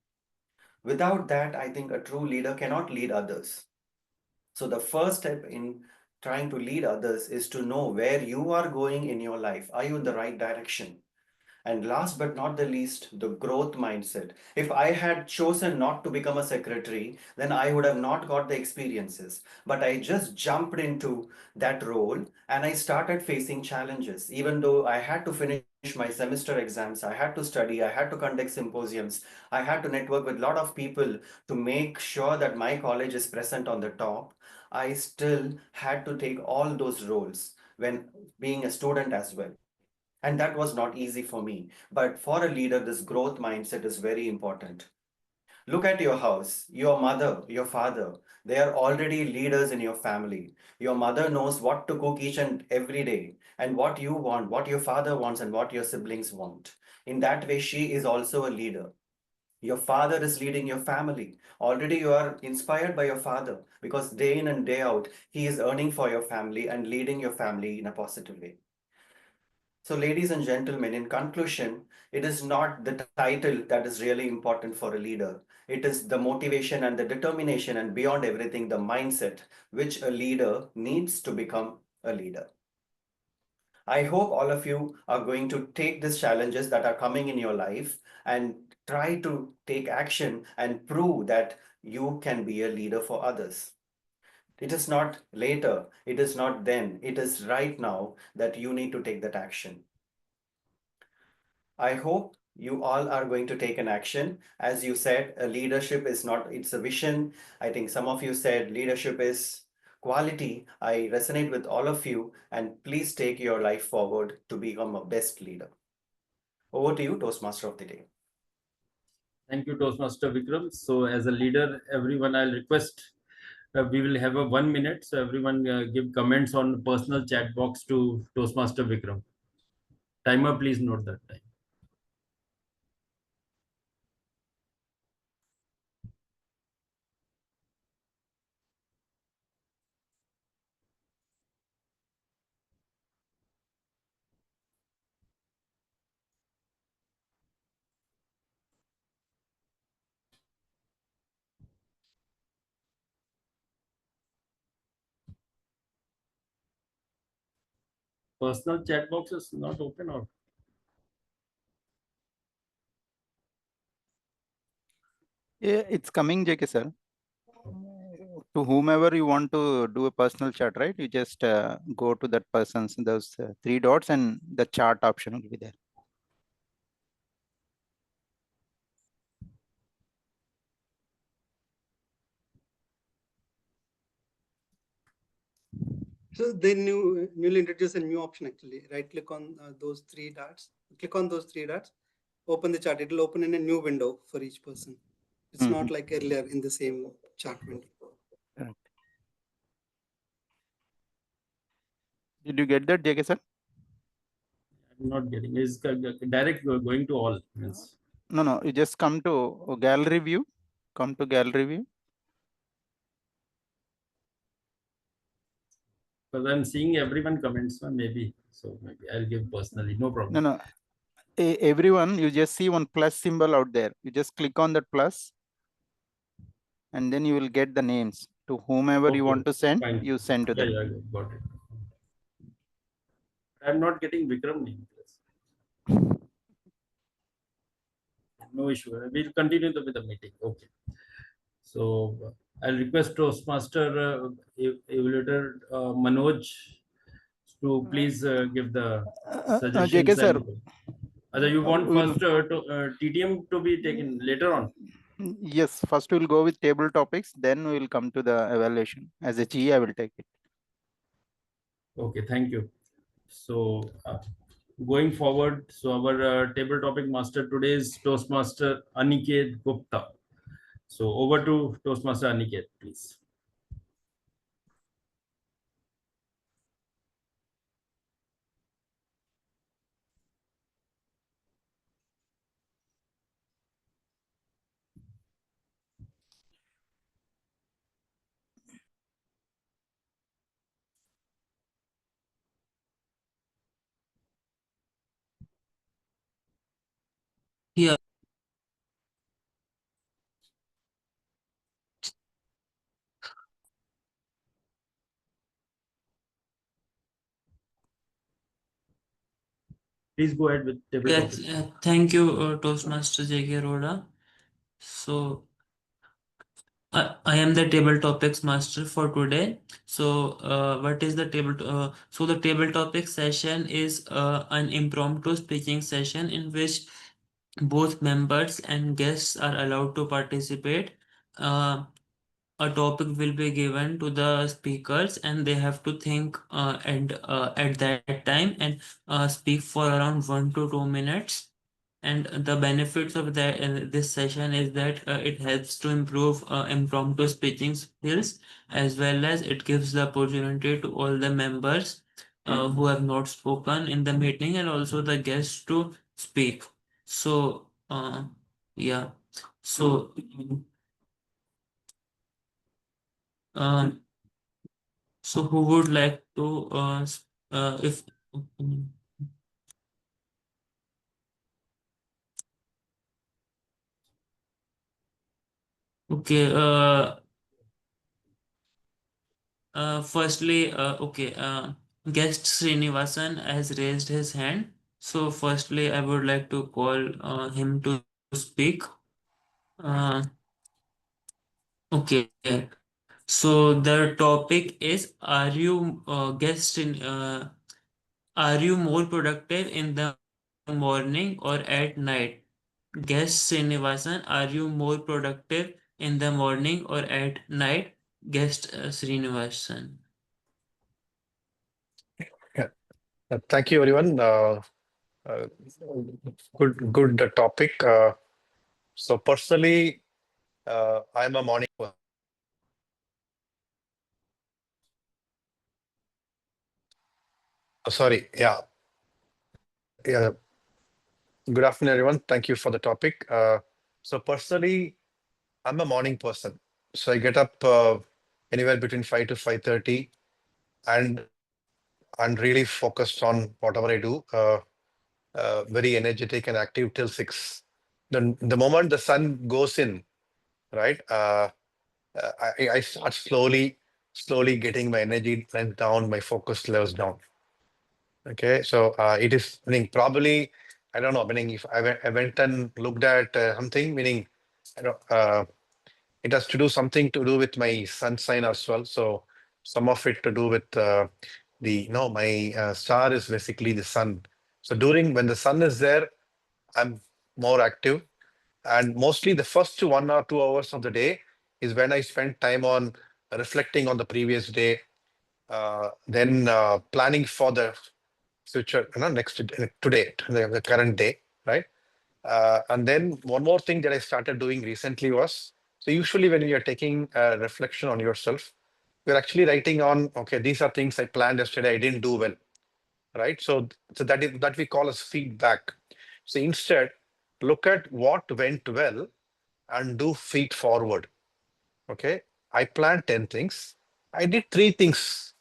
Without that, I think a true leader cannot lead others. So, the first step in trying to lead others is to know where you are going in your life. Are you in the right direction? And last but not the least, the growth mindset. If I had chosen not to become a secretary, then I would have not got the experiences. But I just jumped into that role and I started facing challenges. Even though I had to finish my semester exams, I had to study, I had to conduct symposiums, I had to network with a lot of people to make sure that my college is present on the top. I still had to take all those roles when being a student as well. And that was not easy for me. But for a leader, this growth mindset is very important. Look at your house, your mother, your father. They are already leaders in your family. Your mother knows what to cook each and every day, and what you want, what your father wants, and what your siblings want. In that way, she is also a leader. Your father is leading your family. Already you are inspired by your father because day in and day out, he is earning for your family and leading your family in a positive way. So, ladies and gentlemen, in conclusion, it is not the title that is really important for a leader. It is the motivation and the determination, and beyond everything, the mindset which a leader needs to become a leader. I hope all of you are going to take these challenges that are coming in your life and try to take action and prove that you can be a leader for others. It is not later, it is not then, it is right now that you need to take that action. I hope you all are going to take an action. As you said, leadership is not, it's a vision. I think some of you said leadership is quality. I resonate with all of you, and please take your life forward to become a best leader. Over to you, Toastmaster of the Day. Thank you, Toastmaster Vikram. So, as a leader, everyone, I'll request we will have a 1 minute. So, everyone give comments on personal chat box to Toastmaster Vikram. Timer, please note that time. Personal chat box is not open or Yeah, it's coming, JK sir. To whomever you want to do a personal chat, right? You just go to that person's those three dots and the chat option will be there. So they newly introduced a new option actually. Right click on those three dots. Click on those three dots. Open the chat. It will open in a new window for each person. It's not like earlier in the same chat window. Correct. Did you get that, JK sir? I'm not getting. Is direct going to all? Yes. No, you just come to gallery view. Come to gallery view. Because I'm seeing everyone comments, maybe. So maybe I'll give personally. No problem. No. Everyone, you just see one plus symbol out there. You just click on that plus, and then you will get the names to whomever you want to send. Fine. You send to them. Yeah, got it. I'm not getting Vikram name. No issue. We'll continue with the meeting. Okay. So I'll request Toastmaster evaluator Manoj to please give the JK suggestions. sir, Other you want we'll, first TTM to be taken later on? yes, first we'll go with table topics, then we'll come to the evaluation. As a GE, I will take it. Okay, thank you. So going forward, so our table topic master today is Toastmaster Aniket Gupta. So over to Toastmaster Aniket, please. Yeah. Please go ahead with table Yes, topic. thank you, Toastmaster J.K. Rhoda. So, I am the table topics master for today. So, what is the table? So the table topic session is an impromptu speaking session in which both members and guests are allowed to participate. Uh, a topic will be given to the speakers, and they have to think and at that time and speak for around 1 to 2 minutes. And the benefits of that this session is that it helps to improve impromptu speaking skills, as well as it gives the opportunity to all the members who have not spoken in the meeting, and also the guests to speak. So yeah, so um, so who would like to if okay firstly, okay, guest Srinivasan has raised his hand. So, firstly, I would like to call him to speak. Uh, okay, so the topic is: are you more productive in the morning or at night? Guest Srinivasan, are you more productive in the morning or at night? Guest Srinivasan. Yeah. Thank you, everyone. Uh, good topic. So personally, I'm a morning person. Sorry. Yeah. Good afternoon, everyone. Thank you for the topic. So personally, I'm a morning person. So I get up anywhere between 5 to 5:30, and I'm really focused on whatever I do. Very energetic and active till 6. The moment the sun goes in, right? I start slowly getting my energy levels down, my focus levels down. Okay, so it is meaning probably, I don't know, meaning if I went and looked at something, meaning I don't it has to do something to do with my sun sign as well. So some of it to do with my star is basically the sun. So during when the sun is there, I'm more active, and mostly the first 1 or 2 hours of the day is when I spend time on reflecting on the previous day, then planning for the future, next today, the current day, right? And then one more thing that I started doing recently was, so usually when you're taking a reflection on yourself, you're actually writing on, okay, these are things I planned yesterday, I didn't do well. right? So that we call as feedback. So instead, look at what went well and do feed forward. Okay, I planned 10 things. I did 3 things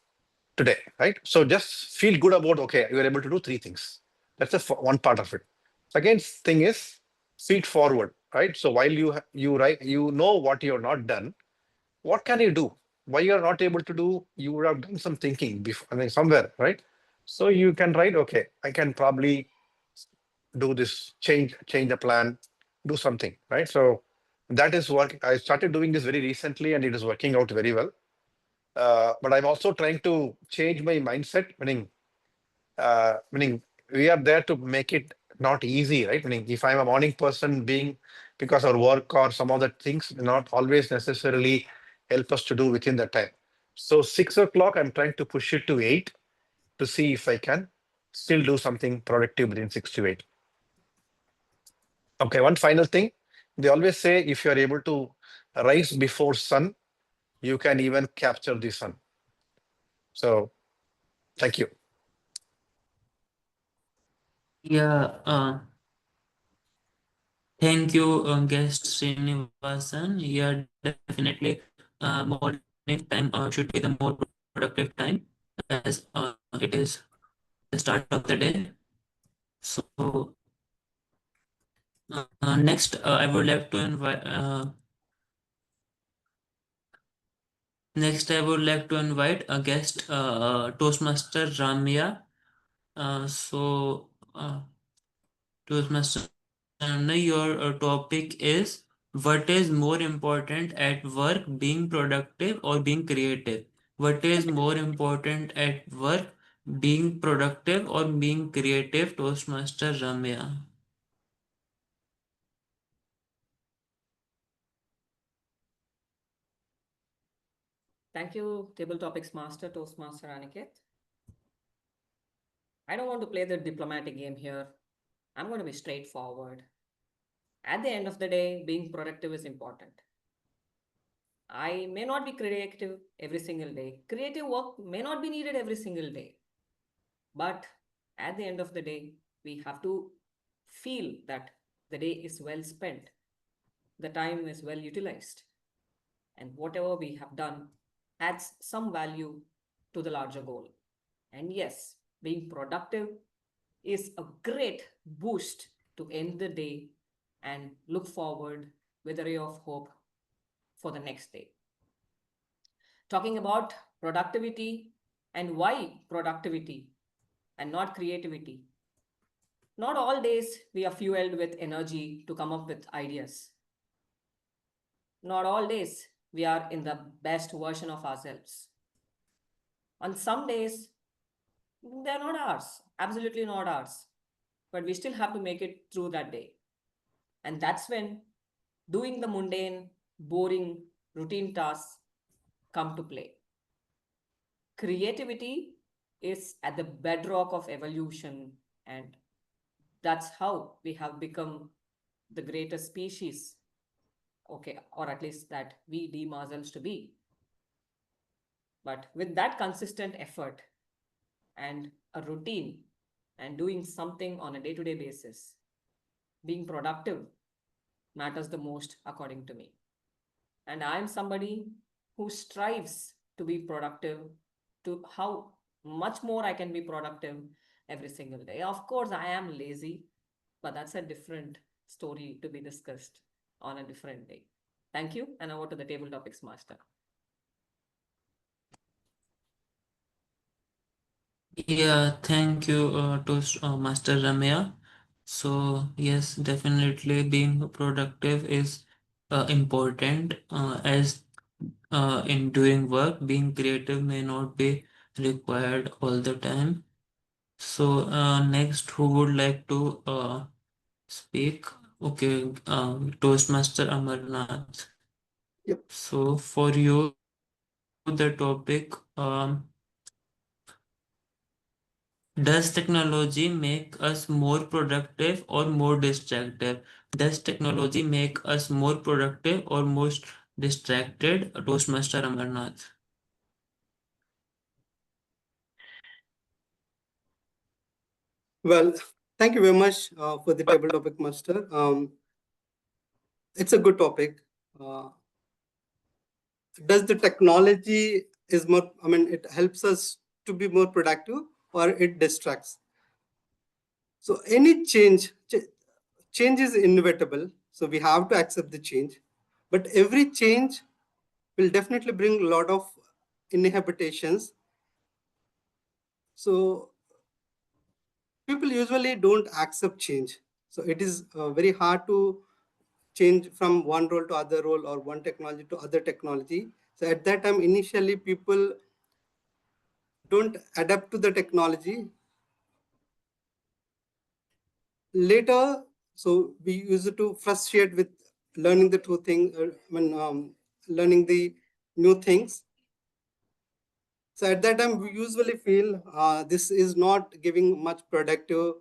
today, right? So just feel good about, okay, you were able to do 3 things. That's one part of it. Second thing is feed forward, right? So while you write, you know what you're not done, what can you do? Why you're not able to do, you would have done some thinking before, I mean, somewhere, right? So you can write, okay, I can probably do this, change the plan, do something, right? So that is what I started doing this very recently, and it is working out very well. But I'm also trying to change my mindset, meaning we are there to make it not easy, right? Meaning if I'm a morning person, being because our work or some other things not always necessarily help us to do within the time. So 6 o'clock, I'm trying to push it to 8 to see if I can still do something productive within 6 to 8. Okay, one final thing. They always say if you're able to rise before sun, you can even capture the sun. So thank you. Yeah, thank you, guest Srinivasan. Yeah, definitely, morning time should be the more productive time as it is the start of the day. So, next, I would like to invite. Next, I would like to invite a guest, Toastmaster Ramya. Toastmaster Ramya, your topic is what is more important at work, being productive or being creative? What is more important at work, being productive or being creative, Toastmaster Ramya? Thank you, Table Topics Master, Toastmaster Aniket. I don't want to play the diplomatic game here. I'm going to be straightforward. At the end of the day, being productive is important. I may not be creative every single day. Creative work may not be needed every single day. But at the end of the day, we have to feel that the day is well spent, the time is well utilized, and whatever we have done adds some value to the larger goal. And yes, being productive is a great boost to end the day and look forward with a ray of hope for the next day. Talking about productivity and why productivity and not creativity. Not all days we are fueled with energy to come up with ideas. Not all days we are in the best version of ourselves. On some days, they're not ours, absolutely not ours. But we still have to make it through that day. And that's when doing the mundane, boring, routine tasks come to play. Creativity is at the bedrock of evolution, and that's how we have become the greatest species, okay, or at least that we deem ourselves to be. But with that consistent effort and a routine and doing something on a day-to-day basis, being productive matters the most according to me. And I'm somebody who strives to be productive, to how much more I can be productive every single day. Of course, I am lazy, but that's a different story to be discussed on a different day. Thank you, and over to the Table Topics Master. Yeah, thank you, Master Ramya. So yes, definitely being productive is important as in doing work, being creative may not be required all the time. So next, who would like to speak? Okay, Toastmaster Amarnath. Yep. So for you, the topic, does technology make us more productive or more distracted? Does technology make us more productive or most distracted? Toastmaster Amarnath. Well, thank you very much for the table topic, Master. It's a good topic. Does the technology is more, I mean, it helps us to be more productive or it distracts? So any change is inevitable. So we have to accept the change. But every change will definitely bring a lot of inhabitations. So people usually don't accept change. So it is very hard to change from one role to other role or one technology to other technology. So at that time, initially people don't adapt to the technology. Later, so we used to frustrate with learning the two things, learning the new things. So at that time, we usually feel this is not giving much productive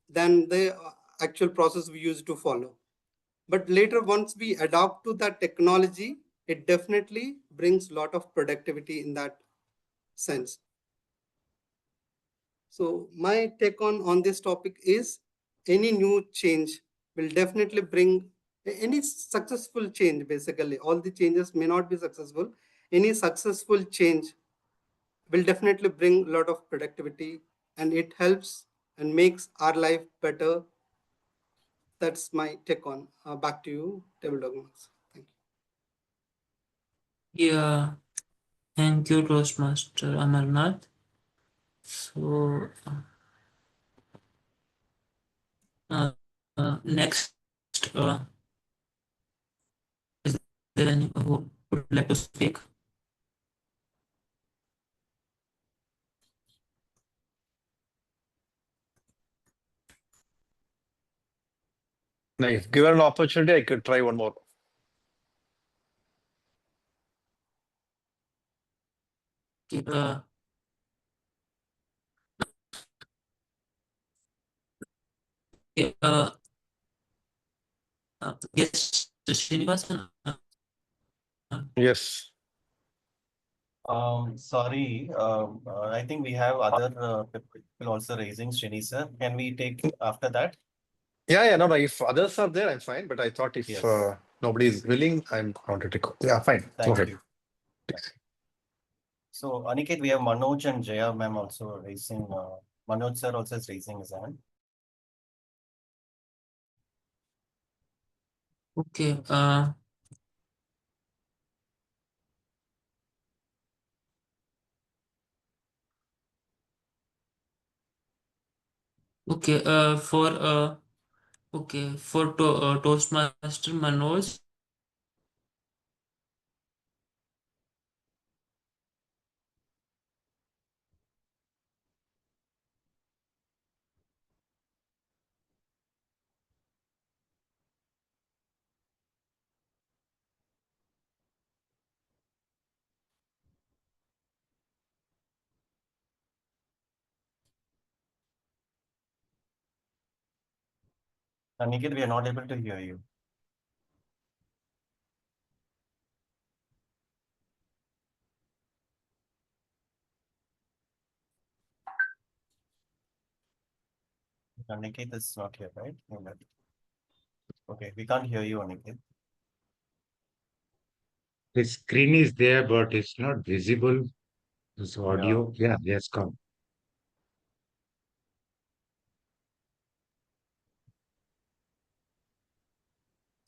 than the actual process we used to follow. But later, once we adapt to that technology, it definitely brings a lot of productivity in that sense. So my take on this topic is any new change will definitely bring any successful change. Basically, all the changes may not be successful. Any successful change will definitely bring a lot of productivity, and it helps and makes our life better. That's my take on. Back to you, table dogmas. Thank you. Yeah, thank you, Toastmaster Amarnath. So, next, is there any who would like to speak? Nice. Given an opportunity, I could try one more. Uh, okay, yes, Srinivasan. Yes. Sorry, I think we have other people also raising. Srini sir, can we take after that? Yeah, no. If others are there, I'm fine. But I thought if Yes. nobody is willing, I'm wanted to go. Yeah, fine. Go Thank ahead. you. So Aniket, we have Manoj and Jaya ma'am also raising. Manoj sir also is raising his hand. Okay. Okay. For Toastmaster Manoj. Aniket, we are not able to hear you. Aniket is not here, right? No, but- Okay, we can't hear you, Aniket. The screen is there, but it's not visible. This audio. Yeah, yes, come.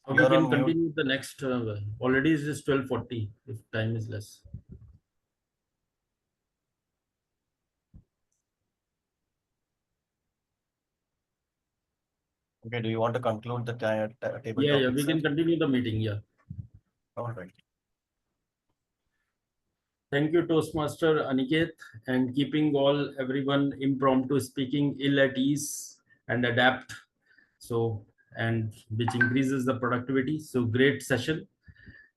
So we You're can on mute. continue the next. Already it is 12:40. If time is less. Okay, do you want to conclude the table Yeah, topic, we sir? can continue the meeting. Yeah. All right. Thank you, Toastmaster Aniket, and keeping everyone impromptu speaking ill at ease and adapt. So, and which increases the productivity. So, great session.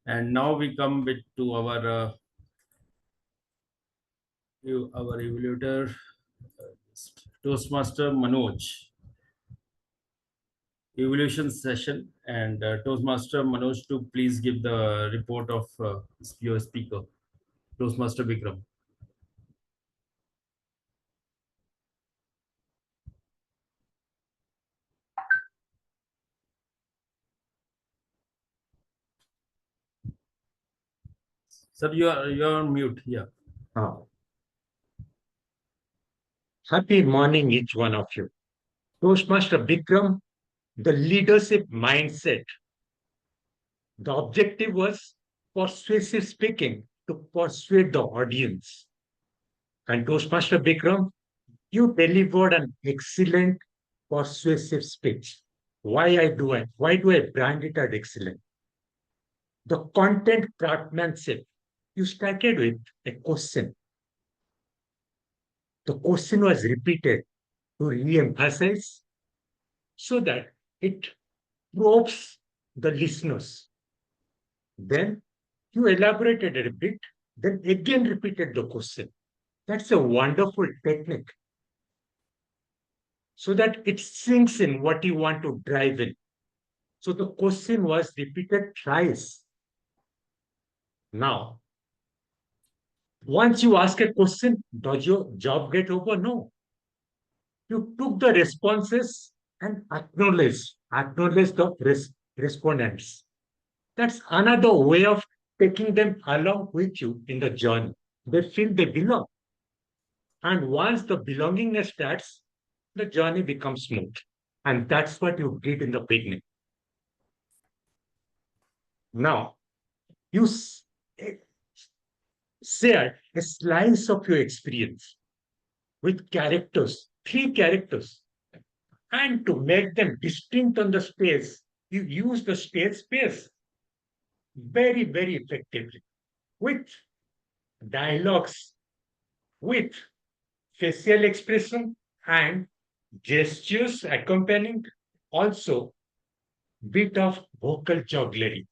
And now we come with to our evaluator, Toastmaster Manoj. Evaluation session, and Toastmaster Manoj to please give the report of your speaker, Toastmaster Vikram. Sir, you are on mute. Yeah. Happy morning, each one of you. Toastmaster Bikram, the leadership mindset. The objective was persuasive speaking to persuade the audience. And Toastmaster Bikram, you delivered an excellent persuasive speech. Why do I brand it as excellent? The content craftsmanship. You started with a question. The question was repeated to re-emphasize so that it probes the listeners. Then you elaborated a bit, then again repeated the question. That's a wonderful technique so that it sinks in what you want to drive in. So the question was repeated thrice. Now, once you ask a question, does your job get over? No. You took the responses and acknowledge the respondents. That's another way of taking them along with you in the journey. They feel they belong. And once the belongingness starts, the journey becomes smooth. And that's what you did in the beginning. Now, you shared a slice of your experience with characters, 3 characters. And to make them distinct on the stage, you use the stage space very, very effectively with dialogues, with facial expression and gestures accompanying, also bit of vocal jugglery.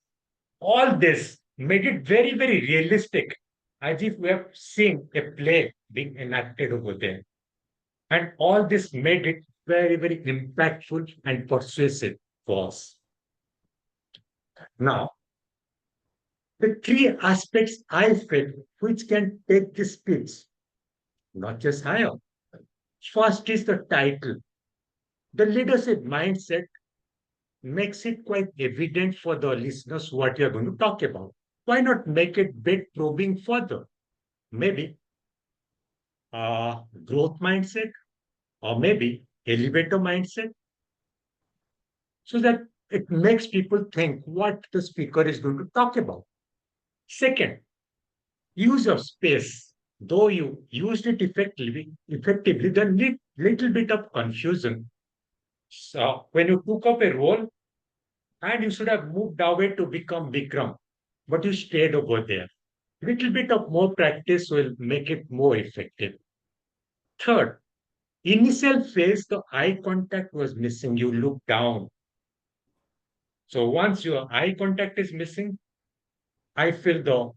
All this made it very, very realistic, as if we have seen a play being enacted over there. And all this made it very, very impactful and persuasive for us. Now, the 3 aspects I felt which can take this speech not just higher. First is the title. The leadership mindset makes it quite evident for the listeners what you're going to talk about. Why not make it bit probing further? Maybe growth mindset or maybe elevator mindset, so that it makes people think what the speaker is going to talk about. Second, use of space. Though you used it effectively, the little bit of confusion. So when you took up a role, and you should have moved away to become Bikram, but you stayed over there. Little bit of more practice will make it more effective. Third, initial phase, the eye contact was missing. You look down. So once your eye contact is missing, I feel the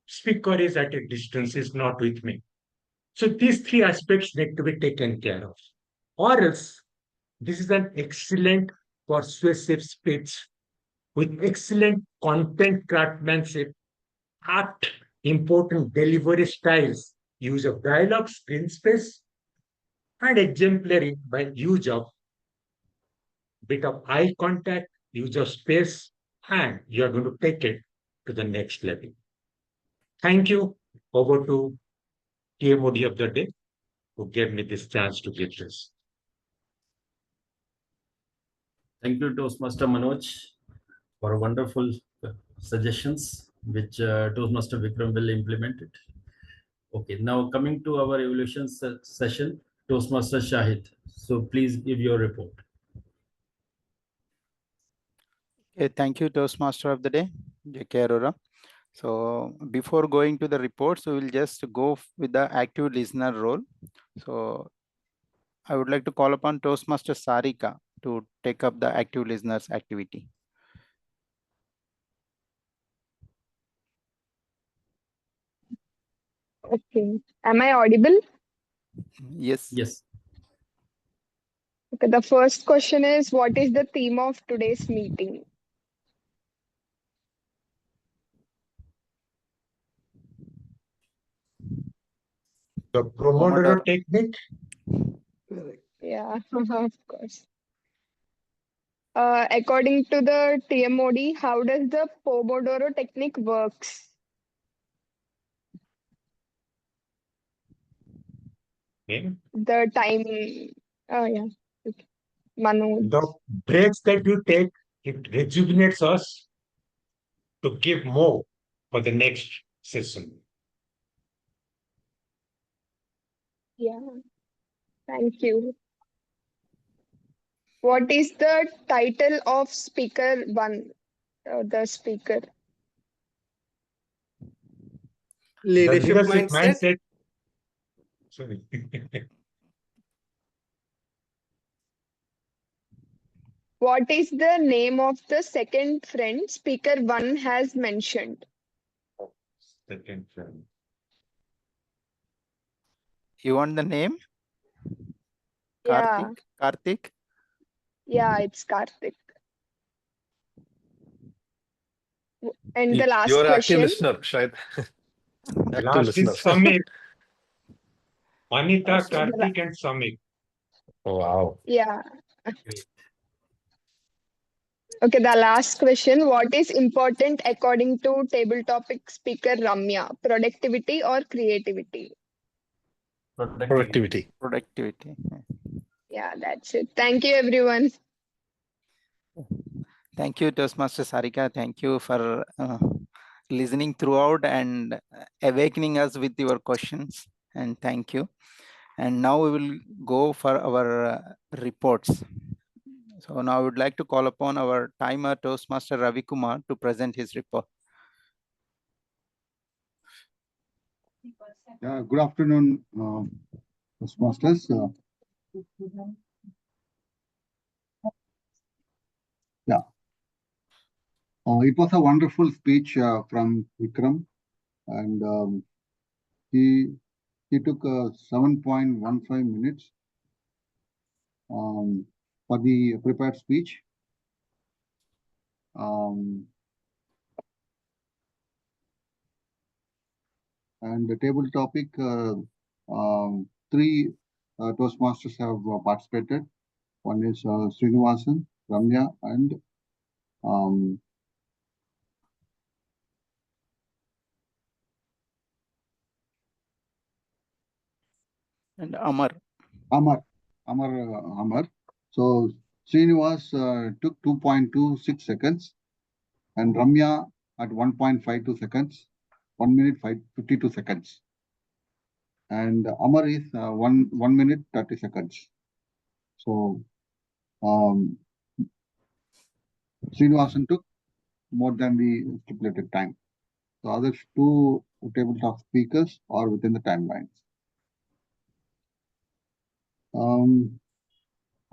speaker is at a distance, is not with me. So these 3 aspects need to be taken care of. Or else, this is an excellent persuasive speech with excellent content craftsmanship, apt, important delivery styles, use of dialogue, screen space, and exemplary by use of bit of eye contact, use of space, and you are going to take it to the next level. Thank you. Over to TMOD of the day, who gave me this chance to give this. Thank you, Toastmaster Manoj, for wonderful suggestions, which Toastmaster Vikram will implement it. Okay, now coming to our evaluation session, Toastmaster Shahid. So please give your report. Okay, thank you, Toastmaster of the day, J.K. Arora. So before going to the reports, we will just go with the active listener role. So I would like to call upon Toastmaster Sarika to take up the active listeners activity. Okay. Am I audible? Yes. Yes. Okay. The first question is, what is the theme of today's meeting? The Pomodoro technique. Yeah, of course. According to the TMOD, how does the Pomodoro technique works? Okay. the time. Oh, yeah. Okay. Manoj. The breaks that you take, it rejuvenates us to give more for the next session. Yeah. Thank you. What is the title of speaker one? The speaker. The Leadership leadership mindset. mindset. Sorry. What is the name of the second friend speaker one has mentioned? Second friend. You want the name? Yeah. Karthik? Yeah, it's Karthik. And the last You're active question. listener, Shahid. Active Last listener. is Samir. Anita, Okay. Karthik, and Samir. Oh, wow. Yeah. Okay, the last question. What is important according to table topic speaker Ramya? Productivity or creativity? Productivity. Productivity. Yeah, that's it. Thank you, everyone. Thank you, Toastmaster Sarika. Thank you for listening throughout and awakening us with your questions. And thank you. And now we will go for our reports. So now I would like to call upon our timer Toastmaster Ravi Kumar to present his report. Yeah, good afternoon, Toastmasters. It was a wonderful speech from Vikram, and he took 7.15 minutes for the prepared speech. And the table topic, three Toastmasters have participated. One is Srinivasan, Ramya, and Amar. Amar. So Srinivas took 2.26 seconds, and Ramya at 1.52 seconds, 1 minute 52 seconds. And Amar is 1 minute 30 seconds. So Srinivasan took more than the stipulated time. The other two tabletop speakers are within the timelines.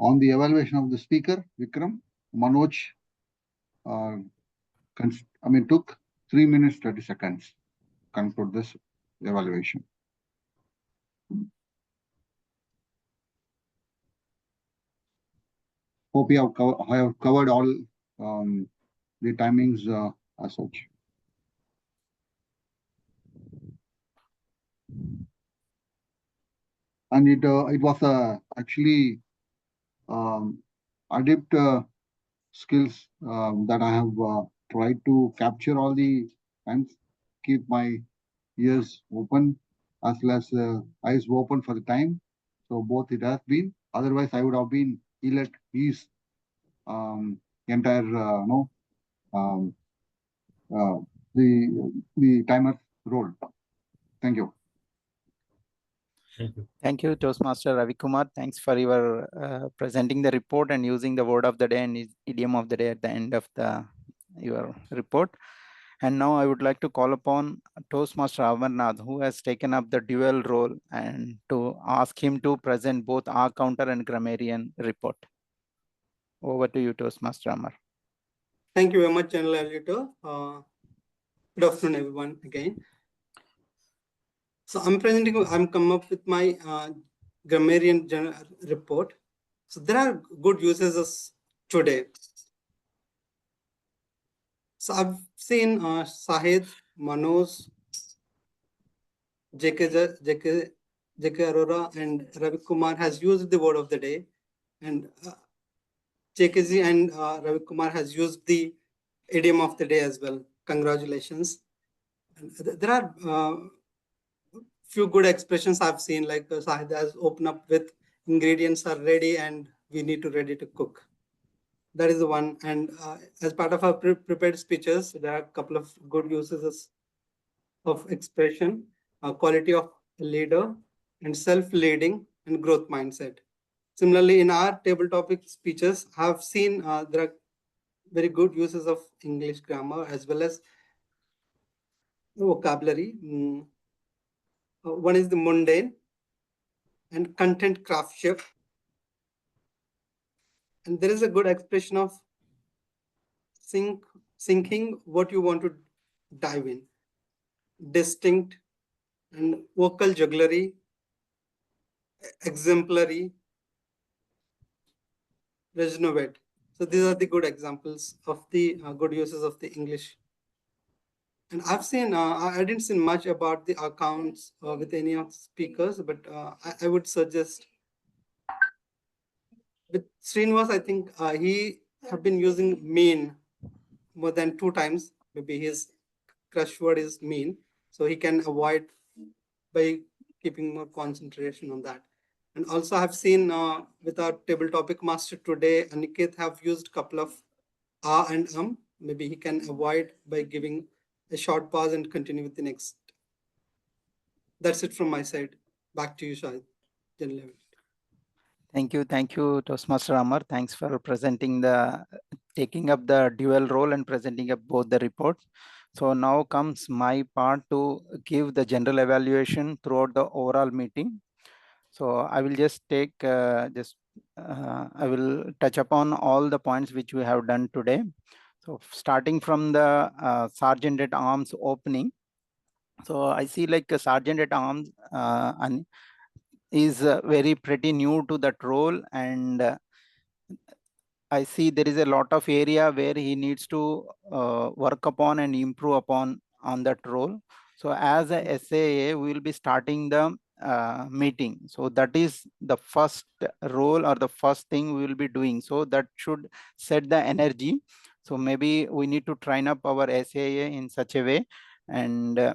On the evaluation of the speaker, Vikram, Manoj took 3 minutes 30 seconds to conclude this evaluation. Hope I have covered all the timings as such. And it was actually adept skills that I have tried to capture all the times, keep my ears open as well as eyes open for the time. So both it has been. Otherwise, I would have been ill at ease entire the timer role. Thank you. Thank you, Toastmaster Ravi Kumar. Thanks for your presenting the report and using the word of the day and idiom of the day at the end of your report. And now I would like to call upon Toastmaster Amarnath, who has taken up the dual role, and to ask him to present both our counter and grammarian report. Over to you, Toastmaster Amar. Thank you very much, General Editor. Good afternoon, everyone, again. So I'm come up with my grammarian report. So there are good uses today. So I've seen Sahid, Manoj, JK Arora, and Ravi Kumar has used the word of the day, and JKG and Ravi Kumar has used the idiom of the day as well. Congratulations. And there are few good expressions I've seen, like Sahid has opened up with ingredients are ready and we need to ready to cook. That is the one. And as part of our prepared speeches, there are a couple of good uses of expression, quality of leader, and self-leading and growth mindset. Similarly, in our table topic speeches, I've seen there are very good uses of English grammar as well as vocabulary. One is the mundane and content craftsmanship. And there is a good expression of sinking what you want to dive in. Distinct and vocal jugglery, exemplary, regenerate. So these are the good examples of the good uses of the English. And I've seen, I didn't see much about the accounts with any of the speakers, but I would suggest with Srinivas, I think he have been using mean more than 2 times. Maybe his crush word is mean. So he can avoid by keeping more concentration on that. And also I've seen with our table topic master today, Aniket have used couple of and maybe he can avoid by giving a short pause and continue with the next. That's it from my side. Back to you, Shahid. General. Thank you, Toastmaster Amar. Thanks for taking up the dual role and presenting up both the reports. So now comes my part to give the general evaluation throughout the overall meeting. So I will just take I will touch upon all the points which we have done today. So starting from the Sergeant at Arms opening. So I see like a Sergeant at Arms and is very pretty new to that role, and I see there is a lot of area where he needs to work upon and improve upon on that role. So as a SAA, we will be starting the meeting. So that is the first role or the first thing we will be doing. So that should set the energy. So maybe we need to train up our SAA in such a way. And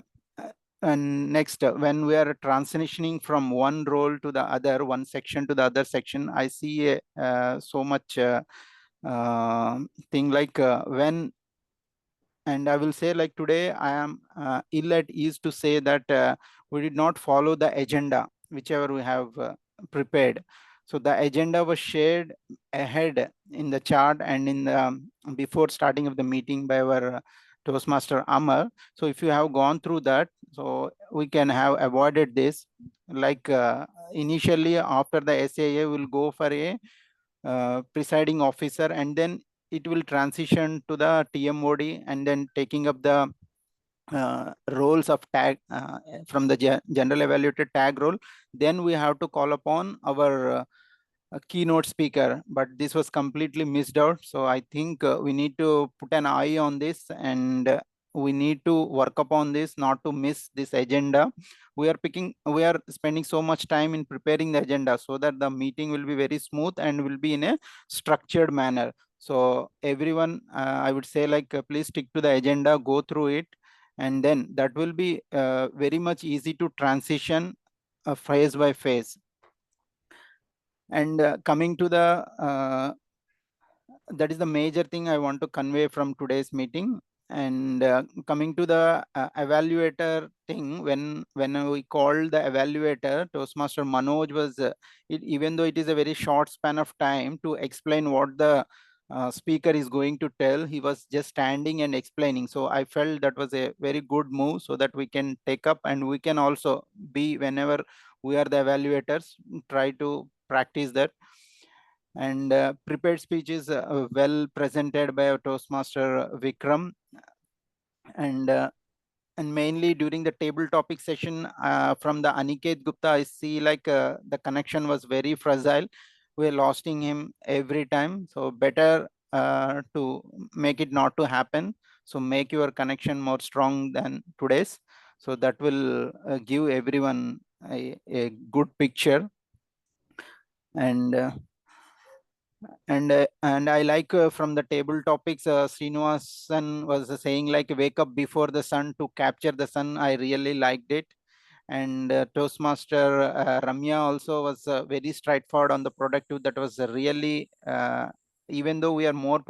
next, when we are transitioning from one role to the other, one section to the other section, I see so much thing like when, and I will say like today I am ill at ease to say that we did not follow the agenda whichever we have prepared. So the agenda was shared ahead in the chart and in the before starting of the meeting by our Toastmaster Amar. So if you have gone through that, so we can have avoided this. Like initially after the SAA will go for a presiding officer, and then it will transition to the TMOD, and then taking up the roles of tag from the general evaluated tag role. Then we have to call upon our keynote speaker, but this was completely missed out. So I think we need to put an eye on this, and we need to work upon this not to miss this agenda. We are spending so much time in preparing the agenda so that the meeting will be very smooth and will be in a structured manner. So everyone, I would say like please stick to the agenda, go through it, and then that will be very much easy to transition phase by phase. And coming to the that is the major thing I want to convey from today's meeting. And coming to the evaluator thing, when we called the evaluator, Toastmaster Manoj was even though it is a very short span of time to explain what the speaker is going to tell, he was just standing and explaining. So I felt that was a very good move, so that we can take up and we can also be, whenever we are the evaluators, try to practice that. And prepared speech is well presented by our Toastmaster Vikram, and mainly during the table topic session from the Aniket Gupta, I see like the connection was very fragile. We're losing him every time, so better to make it not to happen. So make your connection more strong than today's, so that will give everyone a good picture. And I like from the table topics, Srinivasan was saying like wake up before the sun to capture the sun. I really liked it. And Toastmaster Ramya also was very straightforward on the productive. That was really, even though we are more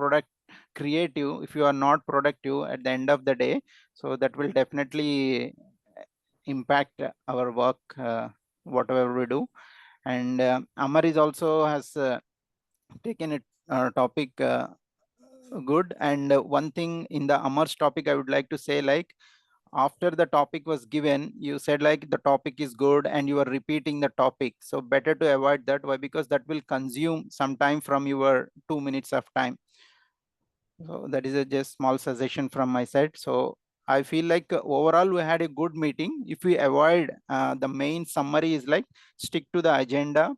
creative, if you are not productive at the end of the day, so that will definitely impact our work, whatever we do. And Amar is also has taken a topic good. And one thing in the Amar's topic, I would like to say, like, after the topic was given, you said like the topic is good and you are repeating the topic. So better to avoid that. Why? Because that will consume some time from your 2 minutes of time. So that is a just small suggestion from my side. So I feel like overall we had a good meeting. If we avoid the main summary is like stick to the agenda,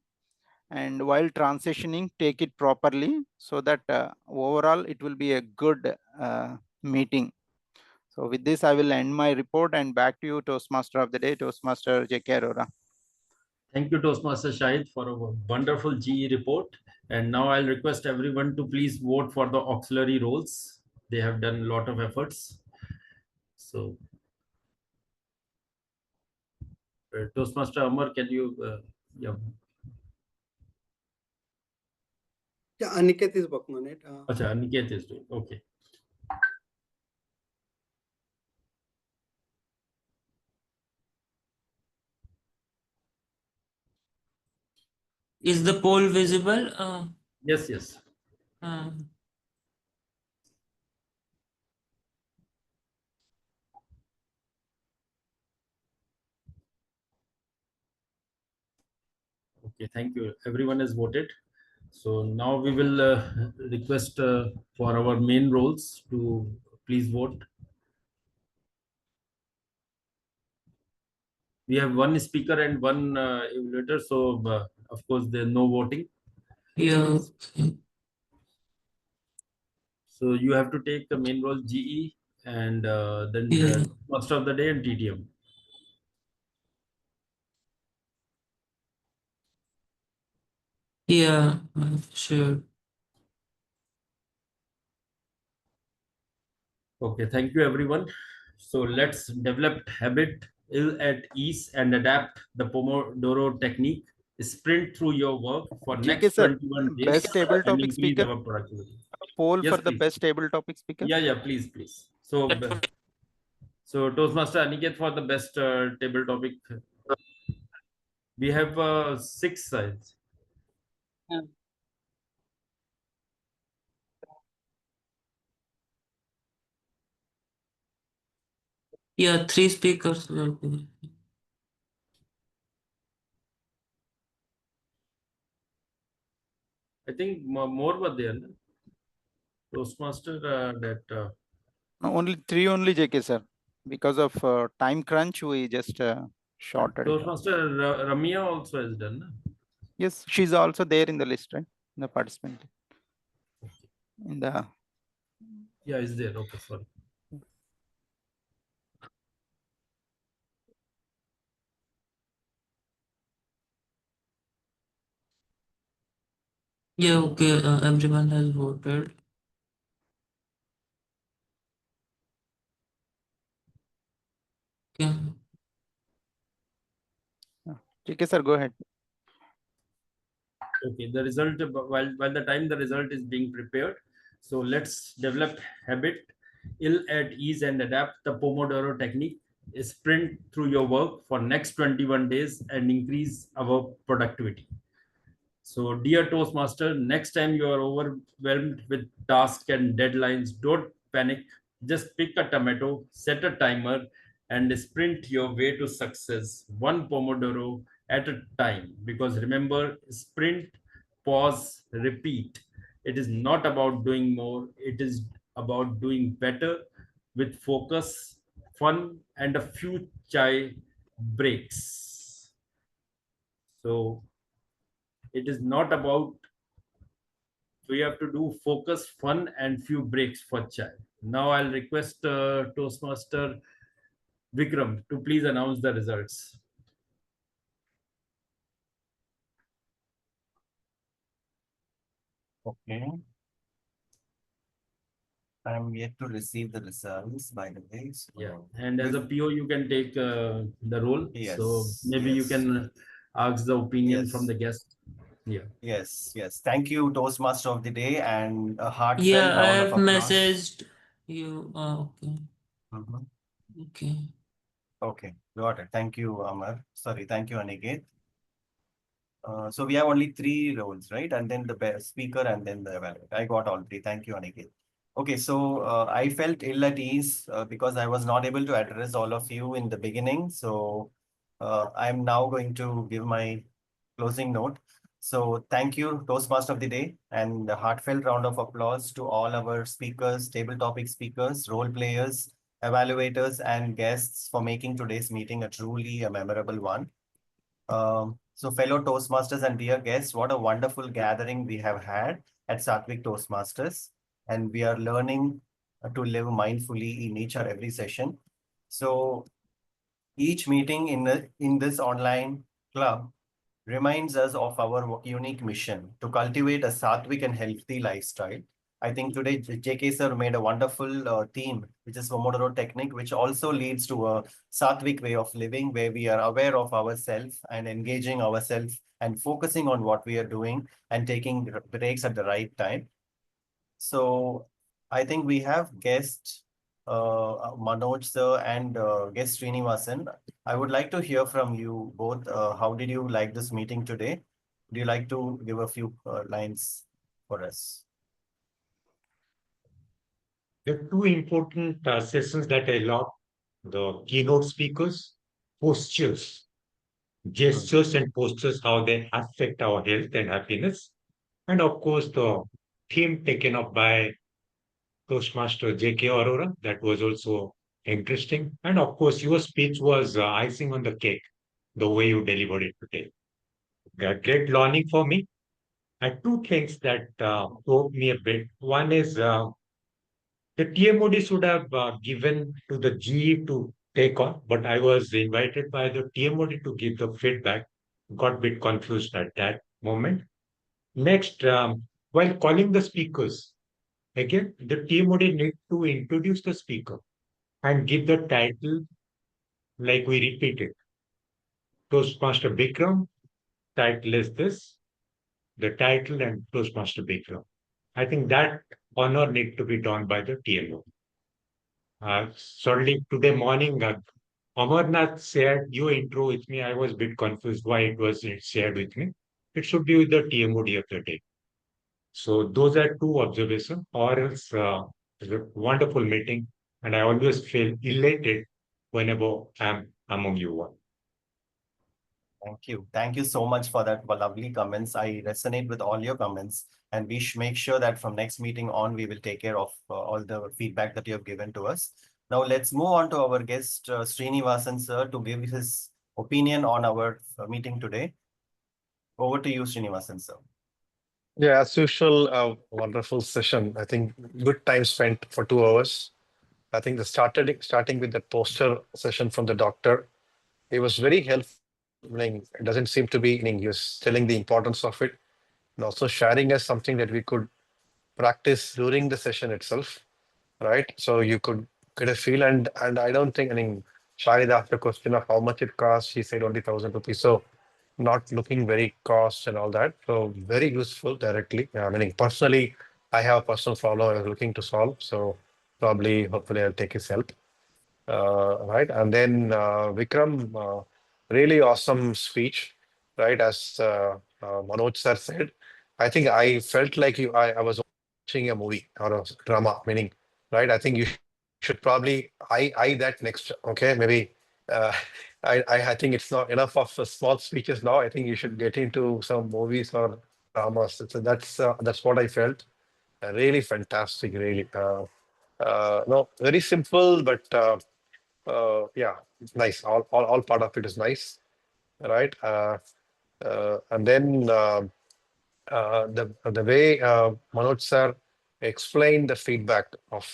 and while transitioning take it properly, so that overall it will be a good meeting. So with this I will end my report, and back to you, Toastmaster of the day, Toastmaster J.K. Arora. Thank you, Toastmaster Shahid, for a wonderful GE report. And now I'll request everyone to please vote for the auxiliary roles. They have done a lot of efforts. So, Toastmaster Amar, can you? Yeah. Yeah, Aniket is working on it. Acha, Aniket is doing. Okay. Is the poll visible? Yes, yes. Okay, thank you. Everyone has voted. So now we will request for our main roles to please vote. We have one speaker and one evaluator, so of course there's no voting. Yeah. So you have to take the main role GE and then Yeah. Master of the Day and TTM. Yeah, sure. Okay, thank you everyone. So let's develop habit, ill at ease, and adapt the Pomodoro technique. Sprint through your work for JK next sir, 21 days best table and topic increase speaker, our productivity. poll Yes, for the please. best table topic speaker. Yeah, please, please. So, so Toastmaster Aniket for the best table topic. We have 6 sides. Yeah, 3 speakers. I think more were there. No? Toastmaster that. Only 3 only, JK sir. Because of time crunch, we just shorted it. Toastmaster Ramya also has done. No? Yes, she's also there in the list, right? In the participant. In the. Yeah, is there. Okay, sorry. Yeah, okay, everyone has voted. Okay. JK sir, go ahead. Okay, the result, while the time the result is being prepared, so let's develop habit, ill at ease, and adapt the Pomodoro technique. Sprint through your work for next 21 days and increase our productivity. So, dear Toastmaster, next time you are overwhelmed with tasks and deadlines, don't panic. Just pick a tomato, set a timer, and sprint your way to success, one Pomodoro at a time. Because remember, sprint, pause, repeat. It is not about doing more, it is about doing better with focus, fun, and a few chai breaks. So, it is not about, we have to do focus, fun, and few breaks for chai. Now I'll request Toastmaster Vikram to please announce the results. Okay. I'm yet to receive the results, by the way. So Yeah, and as a PO, you can take the role. So yes, maybe you yes, can ask the opinion from yes, the guest. Yeah. yes, yes. Thank you, Toastmaster of the day, and a heartfelt Yeah, I round of have applause. messaged you. Okay. Mhm. Okay. Okay, got it. Thank you, Amar. Sorry, thank you, Aniket. So we have only three roles, right? And then the speaker and then the evaluator. I got all three. Thank you, Aniket. Okay, so I felt ill at ease because I was not able to address all of you in the beginning. So I'm now going to give my closing note. So thank you, Toastmaster of the Day, and a heartfelt round of applause to all our speakers, table topic speakers, role players, evaluators, and guests for making today's meeting a truly a memorable one. So fellow Toastmasters and dear guests, what a wonderful gathering we have had at Sattvic Toastmasters. And we are learning to live mindfully in each or every session. So each meeting in this online club reminds us of our unique mission to cultivate a sattvic and healthy lifestyle. I think today JK sir made a wonderful theme, which is Pomodoro technique, which also leads to a sattvic way of living where we are aware of ourselves and engaging ourselves and focusing on what we are doing and taking breaks at the right time. So I think we have guest Manoj sir and guest Srinivasan. I would like to hear from you both. How did you like this meeting today? Would you like to give a few lines for us? There are two important sessions that I love: the keynote speakers, postures, Mm. gestures, and postures, how they affect our health and happiness. And of course, the theme taken up by Toastmaster J.K. Aurora, that was also interesting. And of course, your speech was icing on the cake, the way you delivered it today. Great learning for me. And two things that broke me a bit. One is the TMOD should have given to the GE to take on, but I was invited by the TMOD to give the feedback. Got a bit confused at that moment. Next, while calling the speakers, again, the TMOD need to introduce the speaker and give the title like we repeated. Toastmaster Bikram, title is this, the title and Toastmaster Bikram. I think that honor need to be done by the TMO. Certainly today morning, Amarnath shared your intro with me. I was a bit confused why it was shared with me. It should be with the TMOD of the day. So those are two observations, or else it's a wonderful meeting, and I always feel elated whenever I'm among you all. Thank you. Thank you so much for that lovely comments. I resonate with all your comments, and we should make sure that from next meeting on, we will take care of all the feedback that you have given to us. Now, let's move on to our guest, Srinivasan sir, to give his opinion on our meeting today. Over to you, Srinivasan sir. Yeah, as usual, wonderful session. I think good time spent for 2 hours. I think the starting with the poster session from the doctor, it was very helpful. I mean, it doesn't seem to be, I mean, he was telling the importance of it and also sharing us something that we could practice during the session itself, right? So you could get a feel, and I don't think, I mean, Shahid asked the question of how much it costs. She said only 1,000 rupees. So not looking very cost and all that. So very useful directly. I mean, personally, I have a personal problem I was looking to solve. So probably, hopefully, I'll take his help. Right. And then Vikram, really awesome speech, right? As Manoj sir said, I think I felt like I was watching a movie or a drama, meaning, right? I think you should probably eye that next. Okay, maybe. Uh, I think it's not enough of small speeches now. I think you should get into some movies or dramas. So that's what I felt. Really fantastic, really. No, very simple, but yeah, it's nice. All part of it is nice, right? And then the way Manoj sir explained the feedback of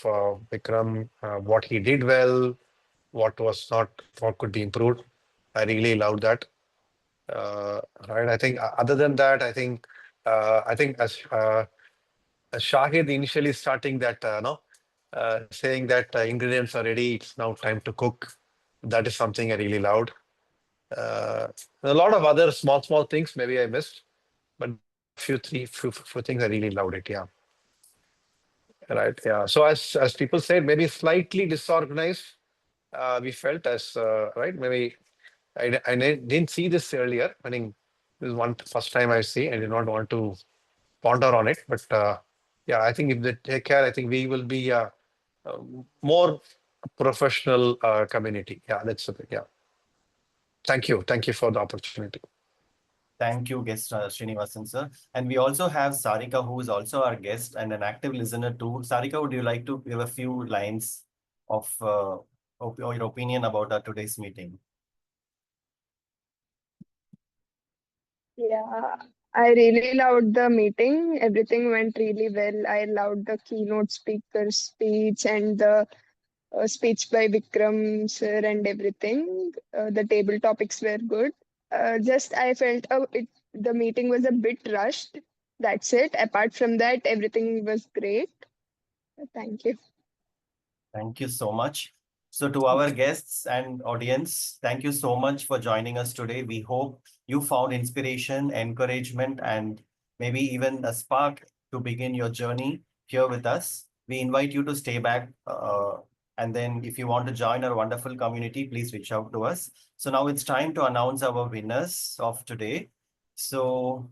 Vikram, what he did well, what was not, what could be improved. I really loved that. Uh, right. I think other than that, I think as Shahid initially starting that, no, saying that ingredients are ready, it's now time to cook. That is something I really loved. A lot of other small things maybe I missed, but few things I really loved it. Yeah, right. Yeah. So as people said, maybe slightly disorganized. We felt as right. Maybe didn't see this earlier. I think this is one first time I see. I did not want to ponder on it, but yeah, I think if they take care, I think we will be uh, more professional community. Yeah, that's the thing. Yeah. Thank you for the opportunity. Thank you, guest Srinivasan sir. And we also have Sarika, who is also our guest and an active listener too. Sarika, would you like to give a few lines of your opinion about our today's meeting? Yeah, I really loved the meeting. Everything went really well. I loved the keynote speaker's speech and the speech by Vikram sir and everything. The table topics were good. Just I felt the meeting was a bit rushed. That's it. Apart from that, everything was great. Thank you. Thank you so much. So to our guests and audience, thank you so much for joining us today. We hope you found inspiration, encouragement, and maybe even a spark to begin your journey here with us. We invite you to stay back. And then if you want to join our wonderful community, please reach out to us. So now it's time to announce our winners of today. So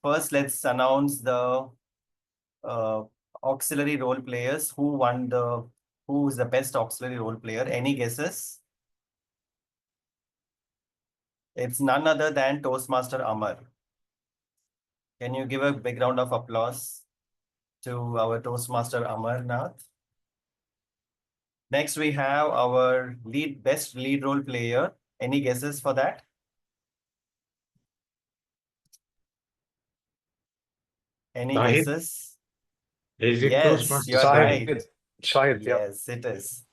first, let's announce the uh, auxiliary role players who is the best auxiliary role player. Any guesses? It's none other than Toastmaster Amar. Can you give a big round of applause to our Toastmaster Amarnath? Next, we have our best lead role player. Any guesses for that? Any Shahid, guesses? is it Yes, Toastmaster you're Shahid? right. Shahid, yeah. Yes, it is.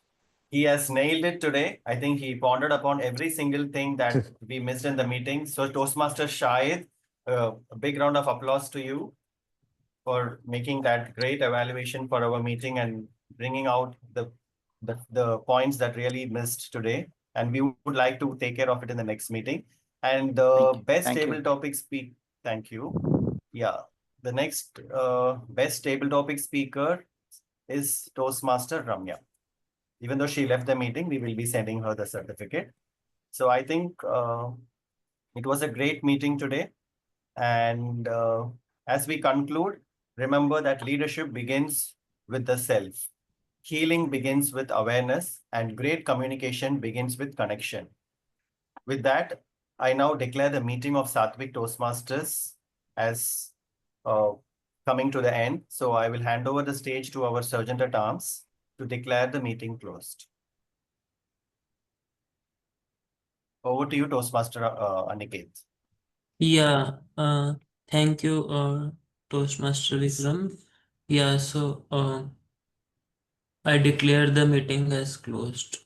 He has nailed it today. I think he pondered upon every single thing that we missed in the meeting. So Toastmaster Shahid, a big round of applause to you for making that great evaluation for our meeting and bringing out the points that really missed today. And we would like to take care of it in the next meeting. And the best Thank table you. topic thank you. Yeah, the next best table topic speaker is Toastmaster Ramya. Even though she left the meeting, we will be sending her the certificate. So I think it was a great meeting today. And as we conclude, remember that leadership begins with the self. Healing begins with awareness, and great communication begins with connection. With that, I now declare the meeting of Sattvic Toastmasters as uh, coming to the end. So I will hand over the stage to our Sergeant at Arms to declare the meeting closed. Over to you, Toastmaster Aniket. Yeah, thank you, Toastmaster Vikram. Yeah, so I declare the meeting as closed.